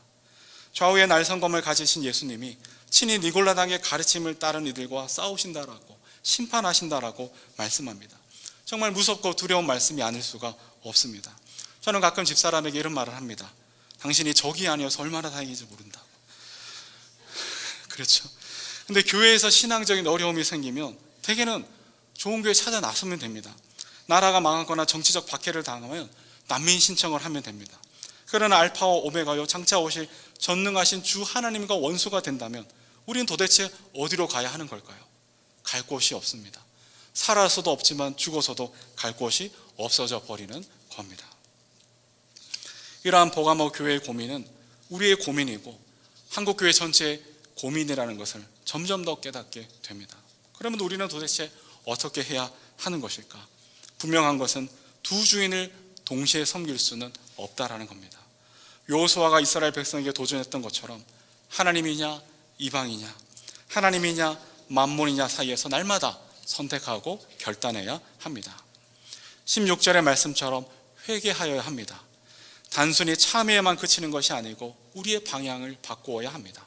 좌우의 날성검을 가지신 예수님이 친히 니골라당의 가르침을 따른 이들과 싸우신다라고, 심판하신다라고 말씀합니다. 정말 무섭고 두려운 말씀이 아닐 수가 없습니다. 저는 가끔 집사람에게 이런 말을 합니다. 당신이 적이 아니어서 얼마나 다행인지 모른다고. 그렇죠. 근데 교회에서 신앙적인 어려움이 생기면 대개는 좋은 교회 찾아 나서면 됩니다. 나라가 망하거나 정치적 박해를 당하면 난민 신청을 하면 됩니다. 그러나 알파와 오메가요 장차 오실 전능하신 주 하나님과 원수가 된다면 우리는 도대체 어디로 가야 하는 걸까요? 갈 곳이 없습니다. 살아서도 없지만 죽어서도 갈 곳이 없어져 버리는 겁니다. 이러한 버가모 교회의 고민은 우리의 고민이고 한국교회 전체의 고민이라는 것을 점점 더 깨닫게 됩니다. 그러면 우리는 도대체 어떻게 해야 하는 것일까? 분명한 것은 두 주인을 동시에 섬길 수는 없다라는 겁니다. 여호수아가 이스라엘 백성에게 도전했던 것처럼 하나님이냐 이방이냐, 하나님이냐 만몬이냐 사이에서 날마다 선택하고 결단해야 합니다. 16절의 말씀처럼 회개하여야 합니다. 단순히 참회에만 그치는 것이 아니고 우리의 방향을 바꾸어야 합니다.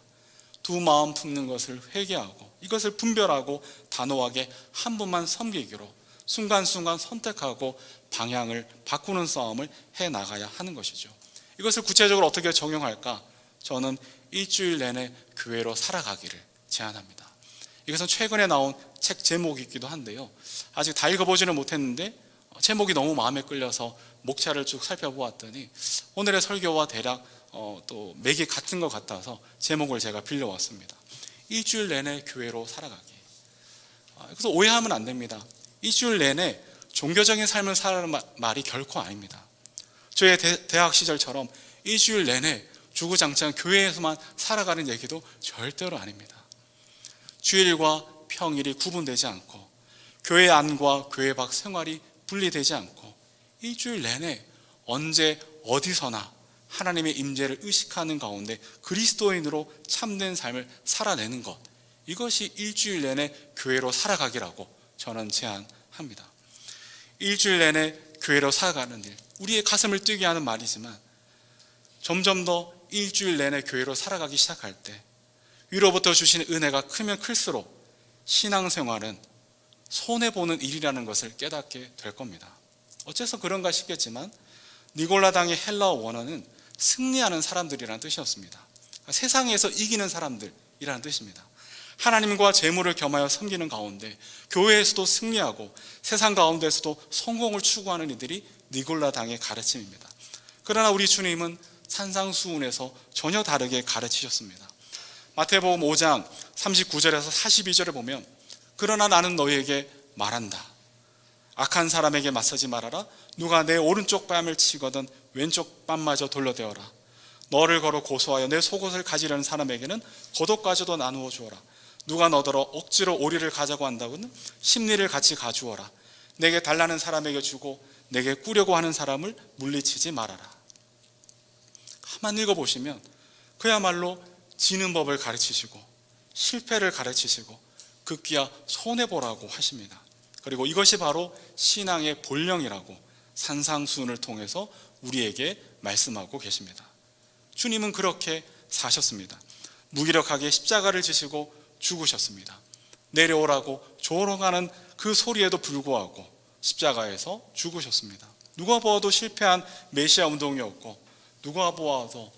두 마음 품는 것을 회개하고 이것을 분별하고 단호하게 한 분만 섬기기로 순간순간 선택하고 방향을 바꾸는 싸움을 해나가야 하는 것이죠. 이것을 구체적으로 어떻게 적용할까? 저는 일주일 내내 교회로 살아가기를 제안합니다. 이것은 최근에 나온 책 제목이기도 한데요. 아직 다 읽어보지는 못했는데 제목이 너무 마음에 끌려서 목차를 쭉 살펴보았더니 오늘의 설교와 대략 또 맥이 같은 것 같아서 제목을 제가 빌려왔습니다. 일주일 내내 교회로 살아가기. 그래서 오해하면 안 됩니다. 일주일 내내 종교적인 삶을 살아가는 말이 결코 아닙니다. 저의 대학 시절처럼 일주일 내내 주구장창 교회에서만 살아가는 얘기도 절대로 아닙니다. 주일과 평일이 구분되지 않고 교회 안과 교회 밖 생활이 분리되지 않고 일주일 내내 언제 어디서나 하나님의 임재를 의식하는 가운데 그리스도인으로 참된 삶을 살아내는 것, 이것이 일주일 내내 교회로 살아가기라고 저는 제안합니다. 일주일 내내 교회로 살아가는 일, 우리의 가슴을 뛰게 하는 말이지만 점점 더 일주일 내내 교회로 살아가기 시작할 때 위로부터 주시는 은혜가 크면 클수록 신앙생활은 손해보는 일이라는 것을 깨닫게 될 겁니다. 어째서 그런가 싶겠지만 니골라당의 헬라어 원어는 승리하는 사람들이라는 뜻이었습니다. 세상에서 이기는 사람들이라는 뜻입니다. 하나님과 재물을 겸하여 섬기는 가운데 교회에서도 승리하고 세상 가운데서도 성공을 추구하는 이들이 니골라당의 가르침입니다. 그러나 우리 주님은 산상수훈에서 전혀 다르게 가르치셨습니다. 마태복음 5장 39절에서 42절을 보면 그러나 나는 너희에게 말한다. 악한 사람에게 맞서지 말아라. 누가 내 오른쪽 뺨을 치거든 왼쪽 뺨마저 돌려대어라. 너를 걸어 고소하여 내 속옷을 가지려는 사람에게는 겉옷까지도 나누어 주어라. 누가 너더러 억지로 오리를 가자고 한다고는 심리를 같이 가주어라. 내게 달라는 사람에게 주고 내게 꾸려고 하는 사람을 물리치지 말아라. 가만 읽어보시면 그야말로 지는 법을 가르치시고 실패를 가르치시고 급기야 손해보라고 하십니다. 그리고 이것이 바로 신앙의 본령이라고 산상수훈을 통해서 우리에게 말씀하고 계십니다. 주님은 그렇게 사셨습니다. 무기력하게 십자가를 지시고 죽으셨습니다. 내려오라고 조롱하는 그 소리에도 불구하고 십자가에서 죽으셨습니다. 누가 보아도 실패한 메시아 운동이었고 누가 보아도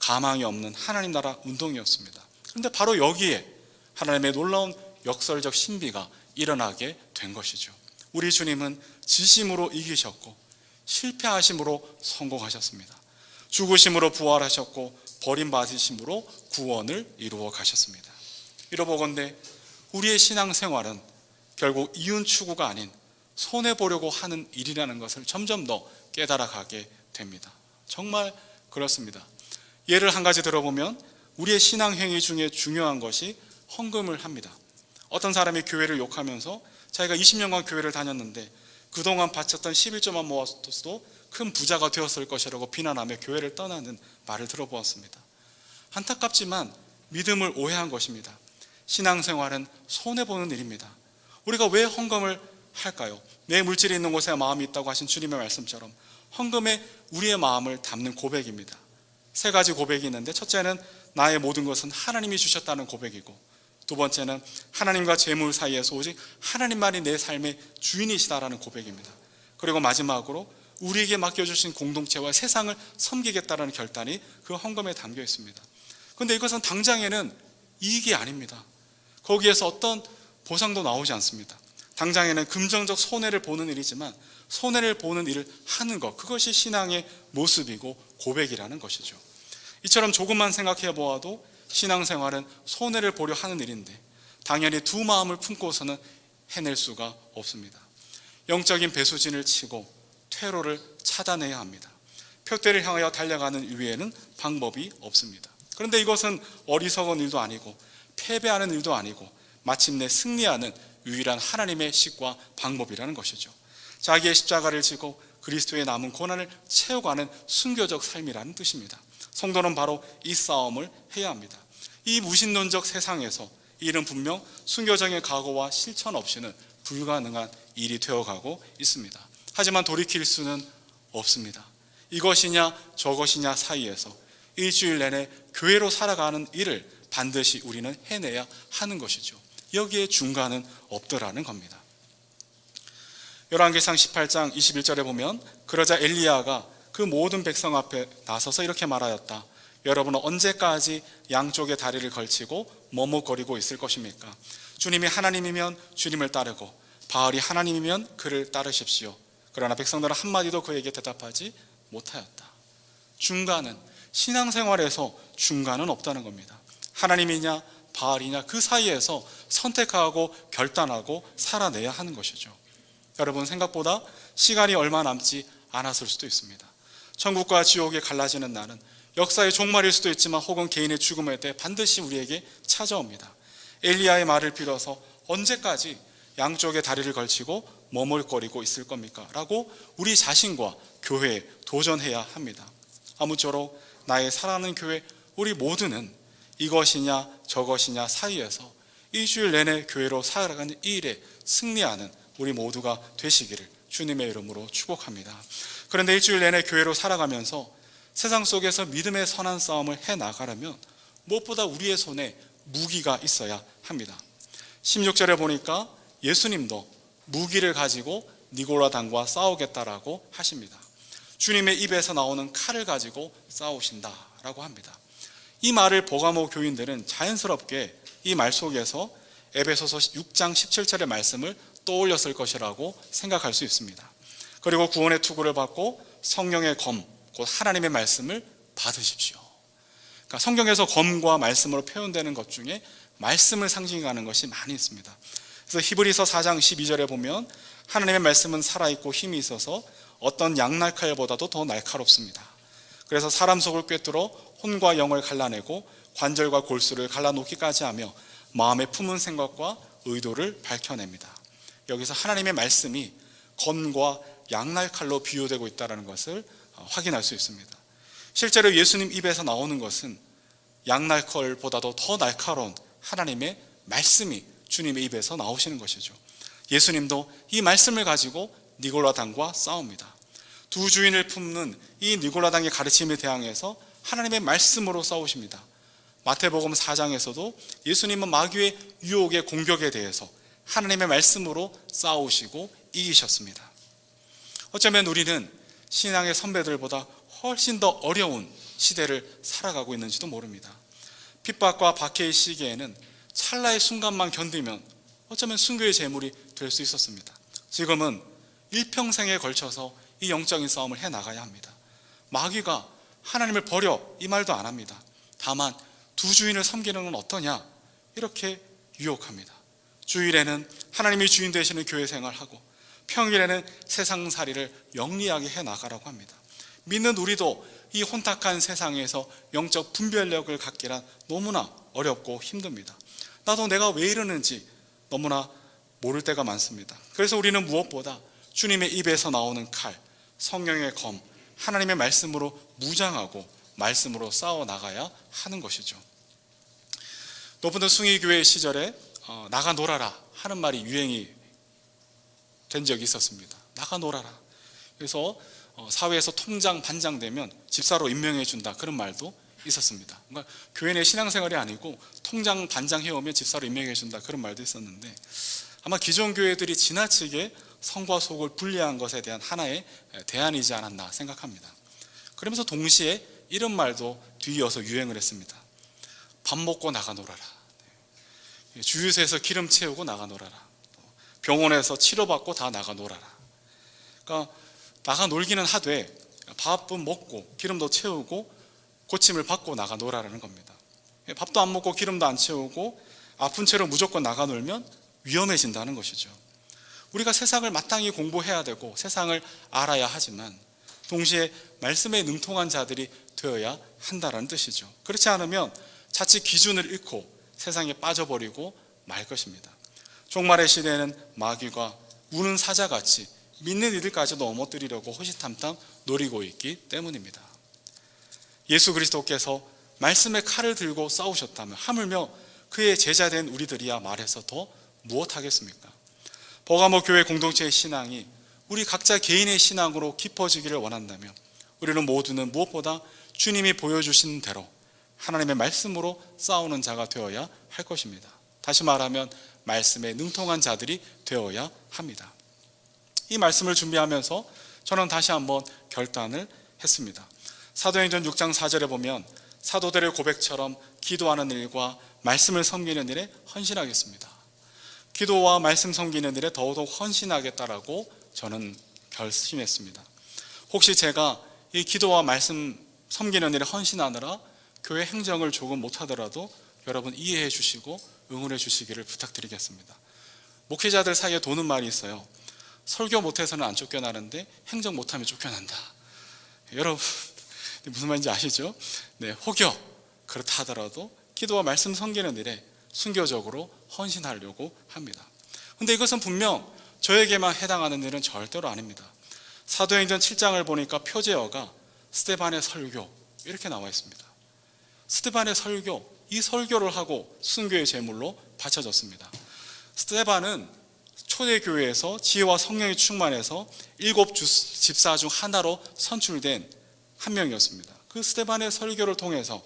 가망이 없는 하나님 나라 운동이었습니다. 그런데 바로 여기에 하나님의 놀라운 역설적 신비가 일어나게 된 것이죠. 우리 주님은 지심으로 이기셨고 실패하심으로 성공하셨습니다. 죽으심으로 부활하셨고 버림받으심으로 구원을 이루어 가셨습니다. 이러보건대 우리의 신앙생활은 결국 이윤 추구가 아닌 손해보려고 하는 일이라는 것을 점점 더 깨달아가게 됩니다. 정말 그렇습니다. 예를 한 가지 들어보면 우리의 신앙행위 중에 중요한 것이 헌금을 합니다. 어떤 사람이 교회를 욕하면서 자기가 20년간 교회를 다녔는데 그동안 바쳤던 11조만 모았어도 큰 부자가 되었을 것이라고 비난하며 교회를 떠나는 말을 들어보았습니다. 안타깝지만 믿음을 오해한 것입니다. 신앙생활은 손해보는 일입니다. 우리가 왜 헌금을 할까요? 내 물질이 있는 곳에 마음이 있다고 하신 주님의 말씀처럼 헌금에 우리의 마음을 담는 고백입니다. 세 가지 고백이 있는데 첫째는 나의 모든 것은 하나님이 주셨다는 고백이고 두 번째는 하나님과 재물 사이에서 오직 하나님만이 내 삶의 주인이시다라는 고백입니다. 그리고 마지막으로 우리에게 맡겨주신 공동체와 세상을 섬기겠다라는 결단이 그 헌금에 담겨 있습니다. 그런데 이것은 당장에는 이익이 아닙니다. 거기에서 어떤 보상도 나오지 않습니다. 당장에는 금전적 손해를 보는 일이지만 손해를 보는 일을 하는 것, 그것이 신앙의 모습이고 고백이라는 것이죠. 이처럼 조금만 생각해 보아도 신앙생활은 손해를 보려 하는 일인데 당연히 두 마음을 품고서는 해낼 수가 없습니다. 영적인 배수진을 치고 퇴로를 차단해야 합니다. 표대를 향하여 달려가는 이외에는 방법이 없습니다. 그런데 이것은 어리석은 일도 아니고 패배하는 일도 아니고 마침내 승리하는 유일한 하나님의 식과 방법이라는 것이죠. 자기의 십자가를 지고 그리스도의 남은 고난을 채워가는 순교적 삶이라는 뜻입니다. 성도는 바로 이 싸움을 해야 합니다. 이 무신론적 세상에서 일은 분명 순교적인 각오와 실천 없이는 불가능한 일이 되어가고 있습니다. 하지만 돌이킬 수는 없습니다. 이것이냐 저것이냐 사이에서 일주일 내내 교회로 살아가는 일을 반드시 우리는 해내야 하는 것이죠. 여기에 중간은 없더라는 겁니다. 열왕기상 18장 21절에 보면 그러자 엘리야가 그 모든 백성 앞에 나서서 이렇게 말하였다. 여러분은 언제까지 양쪽에 다리를 걸치고 머뭇거리고 있을 것입니까? 주님이 하나님이면 주님을 따르고 바알이 하나님이면 그를 따르십시오. 그러나 백성들은 한마디도 그에게 대답하지 못하였다. 중간은 신앙생활에서 중간은 없다는 겁니다. 하나님이냐 바알이냐 그 사이에서 선택하고 결단하고 살아내야 하는 것이죠. 여러분 생각보다 시간이 얼마 남지 않았을 수도 있습니다. 천국과 지옥이 갈라지는 날은 역사의 종말일 수도 있지만 혹은 개인의 죽음의 때 반드시 우리에게 찾아옵니다. 엘리야의 말을 빌어서 언제까지 양쪽에 다리를 걸치고 머물거리고 있을 겁니까? 라고 우리 자신과 교회에 도전해야 합니다. 아무쪼록 나의 사랑하는 교회 우리 모두는 이것이냐 저것이냐 사이에서 일주일 내내 교회로 살아가는 이 일에 승리하는 우리 모두가 되시기를 주님의 이름으로 축복합니다. 그런데 일주일 내내 교회로 살아가면서 세상 속에서 믿음의 선한 싸움을 해나가려면 무엇보다 우리의 손에 무기가 있어야 합니다. 16절에 보니까 예수님도 무기를 가지고 니골라당과 싸우겠다라고 하십니다. 주님의 입에서 나오는 칼을 가지고 싸우신다라고 합니다. 이 말을 버가모 교인들은 자연스럽게 이 말 속에서 에베소서 6장 17절의 말씀을 떠올렸을 것이라고 생각할 수 있습니다. 그리고 구원의 투구를 받고 성령의 검, 곧 하나님의 말씀을 받으십시오. 그러니까 성경에서 검과 말씀으로 표현되는 것 중에 말씀을 상징하는 것이 많이 있습니다. 그래서 히브리서 4장 12절에 보면 하나님의 말씀은 살아있고 힘이 있어서 어떤 양날칼보다도 더 날카롭습니다. 그래서 사람 속을 꿰뚫어 혼과 영을 갈라내고 관절과 골수를 갈라놓기까지 하며 마음에 품은 생각과 의도를 밝혀냅니다. 여기서 하나님의 말씀이 검과 양날칼로 비유되고 있다는 것을 확인할 수 있습니다. 실제로 예수님 입에서 나오는 것은 양날칼보다도 더 날카로운 하나님의 말씀이 주님의 입에서 나오시는 것이죠. 예수님도 이 말씀을 가지고 니골라당과 싸웁니다. 두 주인을 품는 이 니골라당의 가르침에 대항해서 하나님의 말씀으로 싸우십니다. 마태복음 4장에서도 예수님은 마귀의 유혹의 공격에 대해서 하나님의 말씀으로 싸우시고 이기셨습니다. 어쩌면 우리는 신앙의 선배들보다 훨씬 더 어려운 시대를 살아가고 있는지도 모릅니다. 핍박과 박해의 시기에는 찰나의 순간만 견디면 어쩌면 순교의 제물이 될 수 있었습니다. 지금은 일평생에 걸쳐서 이 영적인 싸움을 해나가야 합니다. 마귀가 하나님을 버려 이 말도 안 합니다. 다만 두 주인을 섬기는 건 어떠냐 이렇게 유혹합니다. 주일에는 하나님이 주인 되시는 교회 생활하고 평일에는 세상살이를 영리하게 해나가라고 합니다. 믿는 우리도 이 혼탁한 세상에서 영적 분별력을 갖기란 너무나 어렵고 힘듭니다. 나도 내가 왜 이러는지 너무나 모를 때가 많습니다. 그래서 우리는 무엇보다 주님의 입에서 나오는 칼, 성령의 검, 하나님의 말씀으로 무장하고 말씀으로 싸워나가야 하는 것이죠. 높은 숭의교회 시절에 나가 놀아라 하는 말이 유행이 된 적이 있었습니다. 나가 놀아라. 그래서 사회에서 통장, 반장 되면 집사로 임명해 준다 그런 말도 있었습니다. 그러니까 교회 내 신앙생활이 아니고 통장, 반장 해오면 집사로 임명해 준다 그런 말도 있었는데 아마 기존 교회들이 지나치게 성과 속을 분리한 것에 대한 하나의 대안이지 않았나 생각합니다. 그러면서 동시에 이런 말도 뒤이어서 유행을 했습니다. 밥 먹고 나가 놀아라. 주유소에서 기름 채우고 나가 놀아라. 병원에서 치료받고 다 나가 놀아라. 그러니까 나가 놀기는 하되 밥은 먹고 기름도 채우고 고침을 받고 나가 놀아라는 겁니다. 밥도 안 먹고 기름도 안 채우고 아픈 채로 무조건 나가 놀면 위험해진다는 것이죠. 우리가 세상을 마땅히 공부해야 되고 세상을 알아야 하지만 동시에 말씀에 능통한 자들이 되어야 한다는 뜻이죠. 그렇지 않으면 자칫 기준을 잃고 세상에 빠져버리고 말 것입니다. 종말의 시대에는 마귀가 우는 사자같이 믿는 이들까지 넘어뜨리려고 호시탐탐 노리고 있기 때문입니다. 예수 그리스도께서 말씀의 칼을 들고 싸우셨다면 하물며 그의 제자된 우리들이야 말해서 더 무엇하겠습니까? 버가모 교회 공동체의 신앙이 우리 각자 개인의 신앙으로 깊어지기를 원한다면 우리는 모두는 무엇보다 주님이 보여주신 대로 하나님의 말씀으로 싸우는 자가 되어야 할 것입니다. 다시 말하면 말씀에 능통한 자들이 되어야 합니다. 이 말씀을 준비하면서 저는 다시 한번 결단을 했습니다. 사도행전 6장 4절에 보면 사도들의 고백처럼 기도하는 일과 말씀을 섬기는 일에 헌신하겠습니다. 기도와 말씀 섬기는 일에 더더욱 헌신하겠다라고 저는 결심했습니다. 혹시 제가 이 기도와 말씀 섬기는 일에 헌신하느라 교회 행정을 조금 못하더라도 여러분 이해해 주시고 응원해 주시기를 부탁드리겠습니다. 목회자들 사이에 도는 말이 있어요. 설교 못해서는 안 쫓겨나는데 행정 못하면 쫓겨난다. 여러분 무슨 말인지 아시죠? 네, 혹여 그렇다 하더라도 기도와 말씀 섬기는 일에 순교적으로 헌신하려고 합니다. 그런데 이것은 분명 저에게만 해당하는 일은 절대로 아닙니다. 사도행전 7장을 보니까 표제어가 스데반의 설교 이렇게 나와 있습니다. 스데반의 설교, 이 설교를 하고 순교의 제물로 바쳐졌습니다. 스데반은 초대교회에서 지혜와 성령이 충만해서 7 집사 중 하나로 선출된 한 명이었습니다. 그 스데반의 설교를 통해서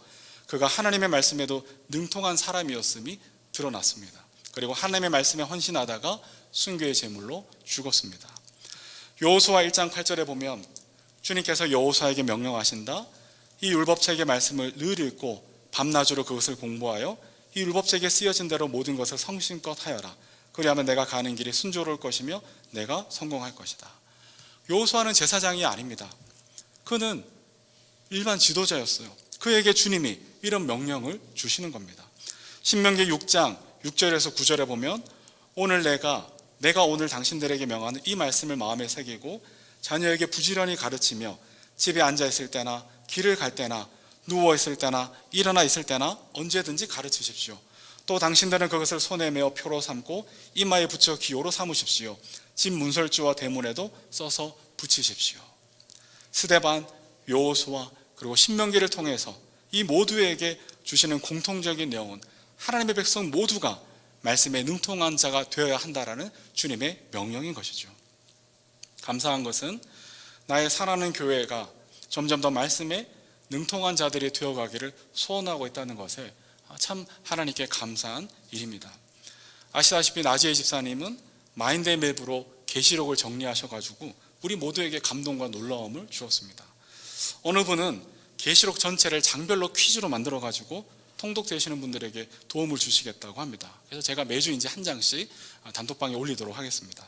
그가 하나님의 말씀에도 능통한 사람이었음이 드러났습니다. 그리고 하나님의 말씀에 헌신하다가 순교의 제물로 죽었습니다. 여호수아 1장 8절에 보면 주님께서 여호수아에게 명령하신다. 이 율법책의 말씀을 늘 읽고 밤낮으로 그것을 공부하여 이 율법책에 쓰여진 대로 모든 것을 성심껏 하여라. 그리하면 내가 가는 길이 순조로울 것이며 내가 성공할 것이다. 여호수아는 제사장이 아닙니다. 그는 일반 지도자였어요. 그에게 주님이 이런 명령을 주시는 겁니다. 신명기 6장 6절에서 9절에 보면 오늘 내가 오늘 당신들에게 명하는 이 말씀을 마음에 새기고 자녀에게 부지런히 가르치며 집에 앉아 있을 때나 길을 갈 때나 누워 있을 때나 일어나 있을 때나 언제든지 가르치십시오. 또 당신들은 그것을 손에 메어 표로 삼고 이마에 붙여 기호로 삼으십시오. 집 문설주와 대문에도 써서 붙이십시오. 스데반, 여호수아 그리고 신명기를 통해서 이 모두에게 주시는 공통적인 내용은 하나님의 백성 모두가 말씀에 능통한 자가 되어야 한다라는 주님의 명령인 것이죠. 감사한 것은 나의 사랑하는 교회가 점점 더 말씀에 능통한 자들이 되어가기를 소원하고 있다는 것에 참 하나님께 감사한 일입니다. 아시다시피 나지혜 집사님은 마인드맵으로 계시록을 정리하셔가지고 우리 모두에게 감동과 놀라움을 주었습니다. 어느 분은 계시록 전체를 장별로 퀴즈로 만들어가지고 통독되시는 분들에게 도움을 주시겠다고 합니다. 그래서 제가 매주 이제 한 장씩 단톡방에 올리도록 하겠습니다.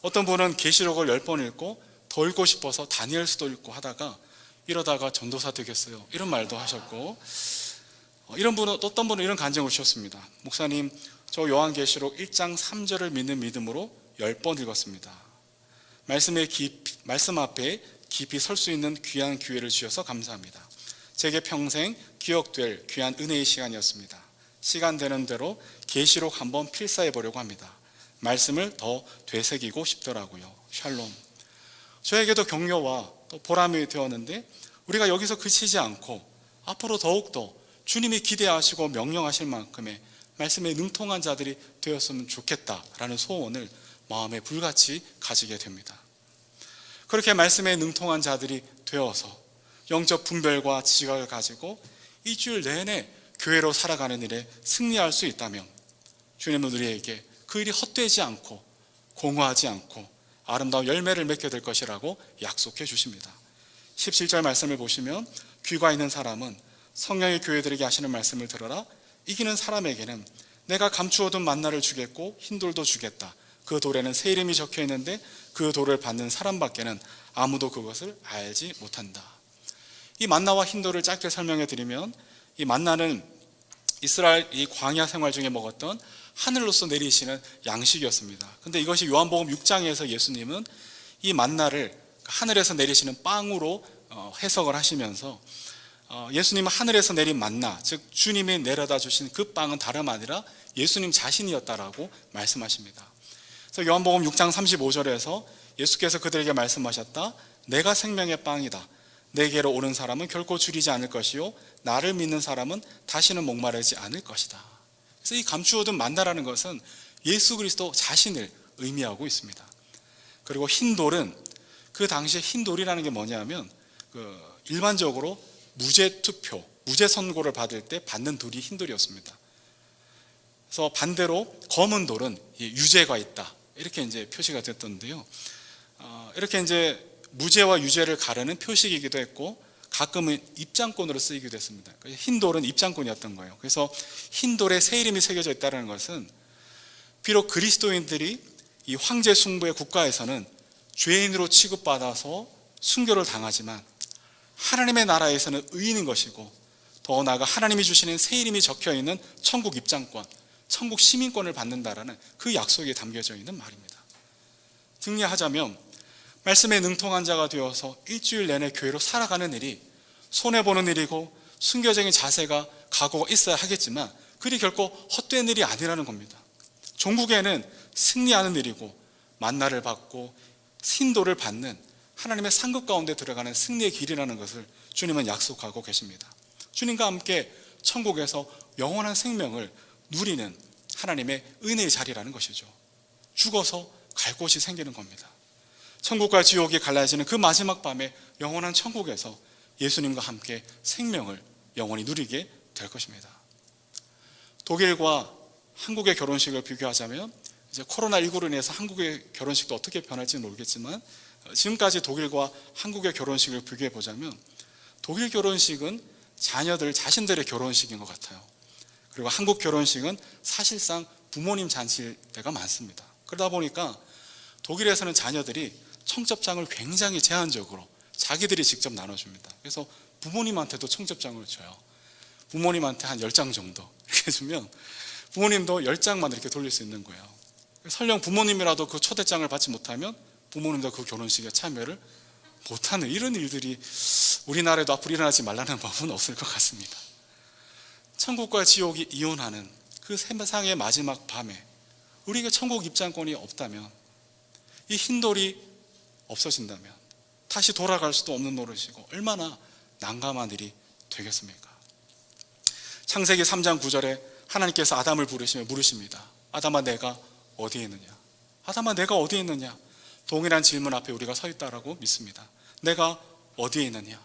어떤 분은 계시록을 10번 읽고 더 읽고 싶어서 다니엘서도 읽고 하다가 이러다가 전도사 되겠어요 이런 말도 하셨고, 어떤 분은 이런 간증을 주셨습니다. 목사님, 저 요한계시록 1장 3절을 믿는 믿음으로 10번 읽었습니다. 말씀 앞에 깊이 설 수 있는 귀한 기회를 주셔서 감사합니다. 제게 평생 기억될 귀한 은혜의 시간이었습니다. 시간 되는 대로 계시록 한번 필사해 보려고 합니다. 말씀을 더 되새기고 싶더라고요. 샬롬. 저에게도 격려와 또 보람이 되었는데 우리가 여기서 그치지 않고 앞으로 더욱더 주님이 기대하시고 명령하실 만큼의 말씀에 능통한 자들이 되었으면 좋겠다라는 소원을 마음에 불같이 가지게 됩니다. 그렇게 말씀에 능통한 자들이 되어서 영적 분별과 지각을 가지고 일주일 내내 교회로 살아가는 일에 승리할 수 있다면 주님은 우리에게 그 일이 헛되지 않고 공허하지 않고 아름다운 열매를 맺게 될 것이라고 약속해 주십니다. 17절 말씀을 보시면 귀가 있는 사람은 성령의 교회들에게 하시는 말씀을 들어라. 이기는 사람에게는 내가 감추어둔 만나를 주겠고 흰돌도 주겠다. 그 돌에는 새 이름이 적혀 있는데 그 돌을 받는 사람밖에는 아무도 그것을 알지 못한다. 이 만나와 흰돌을 짧게 설명해 드리면 이 만나는 이스라엘 이 광야 생활 중에 먹었던 하늘로서 내리시는 양식이었습니다. 근데 이것이 요한복음 6장에서 예수님은 이 만나를 하늘에서 내리시는 빵으로 해석을 하시면서 예수님은 하늘에서 내린 만나, 즉 주님이 내려다 주신 그 빵은 다름 아니라 예수님 자신이었다라고 말씀하십니다. 그래서 요한복음 6장 35절에서 예수께서 그들에게 말씀하셨다. 내가 생명의 빵이다. 내게로 오는 사람은 결코 줄이지 않을 것이요 나를 믿는 사람은 다시는 목마르지 않을 것이다. 그래서 이 감추어둔 만나라는 것은 예수 그리스도 자신을 의미하고 있습니다. 그리고 흰돌은 그 당시에 흰돌이라는 게 뭐냐면 일반적으로 무죄 투표, 무죄 선고를 받을 때 받는 돌이 흰돌이었습니다. 그래서 반대로 검은 돌은 유죄가 있다 이렇게 이제 표시가 됐던데요. 이렇게 이제 무죄와 유죄를 가르는 표식이기도 했고 가끔은 입장권으로 쓰이기도 했습니다. 흰돌은 입장권이었던 거예요. 그래서 흰돌에 새 이름이 새겨져 있다는 것은 비록 그리스도인들이 이 황제 숭배의 국가에서는 죄인으로 취급받아서 순교를 당하지만 하나님의 나라에서는 의인인 것이고 더 나아가 하나님이 주시는 새 이름이 적혀있는 천국 입장권, 천국 시민권을 받는다라는 그 약속이 담겨져 있는 말입니다. 정리하자면 말씀에 능통한 자가 되어서 일주일 내내 교회로 살아가는 일이 손해보는 일이고 순교적인 자세가 각오가 있어야 하겠지만 그리 결코 헛된 일이 아니라는 겁니다. 종국에는 승리하는 일이고 만나를 받고 신도를 받는 하나님의 상급 가운데 들어가는 승리의 길이라는 것을 주님은 약속하고 계십니다. 주님과 함께 천국에서 영원한 생명을 누리는 하나님의 은혜의 자리라는 것이죠. 죽어서 갈 곳이 생기는 겁니다. 천국과 지옥이 갈라지는 그 마지막 밤에 영원한 천국에서 예수님과 함께 생명을 영원히 누리게 될 것입니다. 독일과 한국의 결혼식을 비교하자면 이제 코로나19로 인해서 한국의 결혼식도 어떻게 변할지는 모르겠지만 지금까지 독일과 한국의 결혼식을 비교해 보자면 독일 결혼식은 자녀들 자신들의 결혼식인 것 같아요. 그리고 한국 결혼식은 사실상 부모님 잔치일 때가 많습니다. 그러다 보니까 독일에서는 자녀들이 청첩장을 굉장히 제한적으로 자기들이 직접 나눠줍니다. 그래서 부모님한테도 청첩장을 줘요. 부모님한테 한 10장 정도 이렇게 주면 부모님도 10장만 이렇게 돌릴 수 있는 거예요. 설령 부모님이라도 그 초대장을 받지 못하면 부모님도 그 결혼식에 참여를 못하는 이런 일들이 우리나라에도 앞으로 일어나지 말라는 법은 없을 것 같습니다. 천국과 지옥이 이혼하는 그 세상의 마지막 밤에 우리에게 천국 입장권이 없다면, 이 흰돌이 없어진다면 다시 돌아갈 수도 없는 노릇이고 얼마나 난감한 일이 되겠습니까? 창세기 3장 9절에 하나님께서 아담을 부르시며 물으십니다. 아담아, 내가 어디에 있느냐? 아담아, 내가 어디에 있느냐? 동일한 질문 앞에 우리가 서 있다라고 믿습니다. 내가 어디에 있느냐?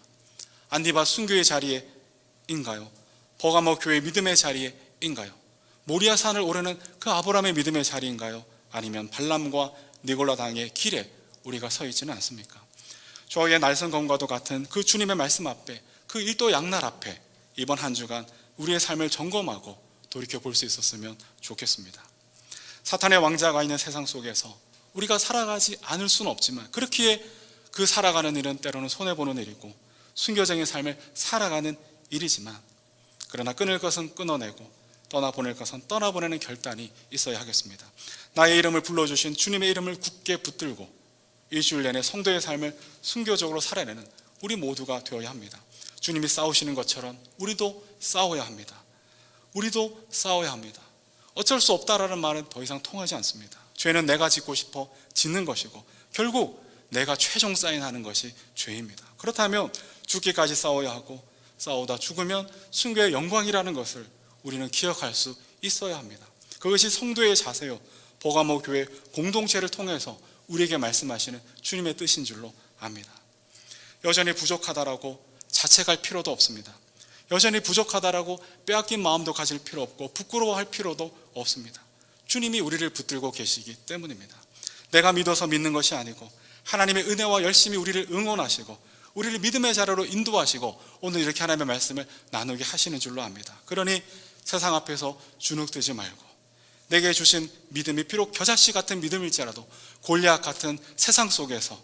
안디바 순교의 자리에인가요? 버가모 교회 믿음의 자리에인가요? 모리아 산을 오르는 그 아브라함의 믿음의 자리인가요? 아니면 발람과 니골라 당의 길에 우리가 서 있지는 않습니까? 저희의 날성검과도 같은 그 주님의 말씀 앞에, 그 일도 양날 앞에 이번 한 주간 우리의 삶을 점검하고 돌이켜 볼 수 있었으면 좋겠습니다. 사탄의 왕자가 있는 세상 속에서 우리가 살아가지 않을 수는 없지만, 그렇기에 그 살아가는 일은 때로는 손해보는 일이고 순교적인 삶을 살아가는 일이지만, 그러나 끊을 것은 끊어내고 떠나보낼 것은 떠나보내는 결단이 있어야 하겠습니다. 나의 이름을 불러주신 주님의 이름을 굳게 붙들고 일주일 내내 성도의 삶을 순교적으로 살아내는 우리 모두가 되어야 합니다. 주님이 싸우시는 것처럼 우리도 싸워야 합니다. 우리도 싸워야 합니다. 어쩔 수 없다라는 말은 더 이상 통하지 않습니다. 죄는 내가 짓고 싶어 짓는 것이고 결국 내가 최종 사인하는 것이 죄입니다. 그렇다면 죽기까지 싸워야 하고 싸우다 죽으면 순교의 영광이라는 것을 우리는 기억할 수 있어야 합니다. 그것이 성도의 자세요, 버가모 교회 공동체를 통해서 우리에게 말씀하시는 주님의 뜻인 줄로 압니다. 여전히 부족하다라고 자책할 필요도 없습니다. 여전히 부족하다라고 빼앗긴 마음도 가질 필요 없고 부끄러워할 필요도 없습니다. 주님이 우리를 붙들고 계시기 때문입니다. 내가 믿어서 믿는 것이 아니고 하나님의 은혜와 열심히 우리를 응원하시고 우리를 믿음의 자료로 인도하시고 오늘 이렇게 하나님의 말씀을 나누게 하시는 줄로 압니다. 그러니 세상 앞에서 주눅들지 말고 내게 주신 믿음이 비록 겨자씨 같은 믿음일지라도 골리앗 같은 세상 속에서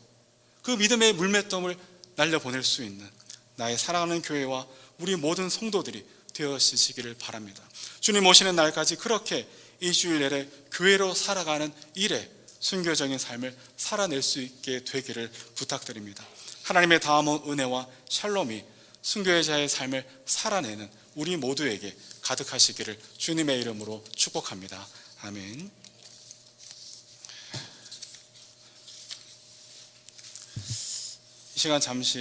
그 믿음의 물맷돌을 날려보낼 수 있는 나의 사랑하는 교회와 우리 모든 성도들이 되어지시기를 바랍니다. 주님 오시는 날까지 그렇게 일주일 내내 교회로 살아가는 일에 순교적인 삶을 살아낼 수 있게 되기를 부탁드립니다. 하나님의 다음은 은혜와 샬롬이 순교의 자의 삶을 살아내는 우리 모두에게 가득하시기를 주님의 이름으로 축복합니다. 아멘. 이 시간 잠시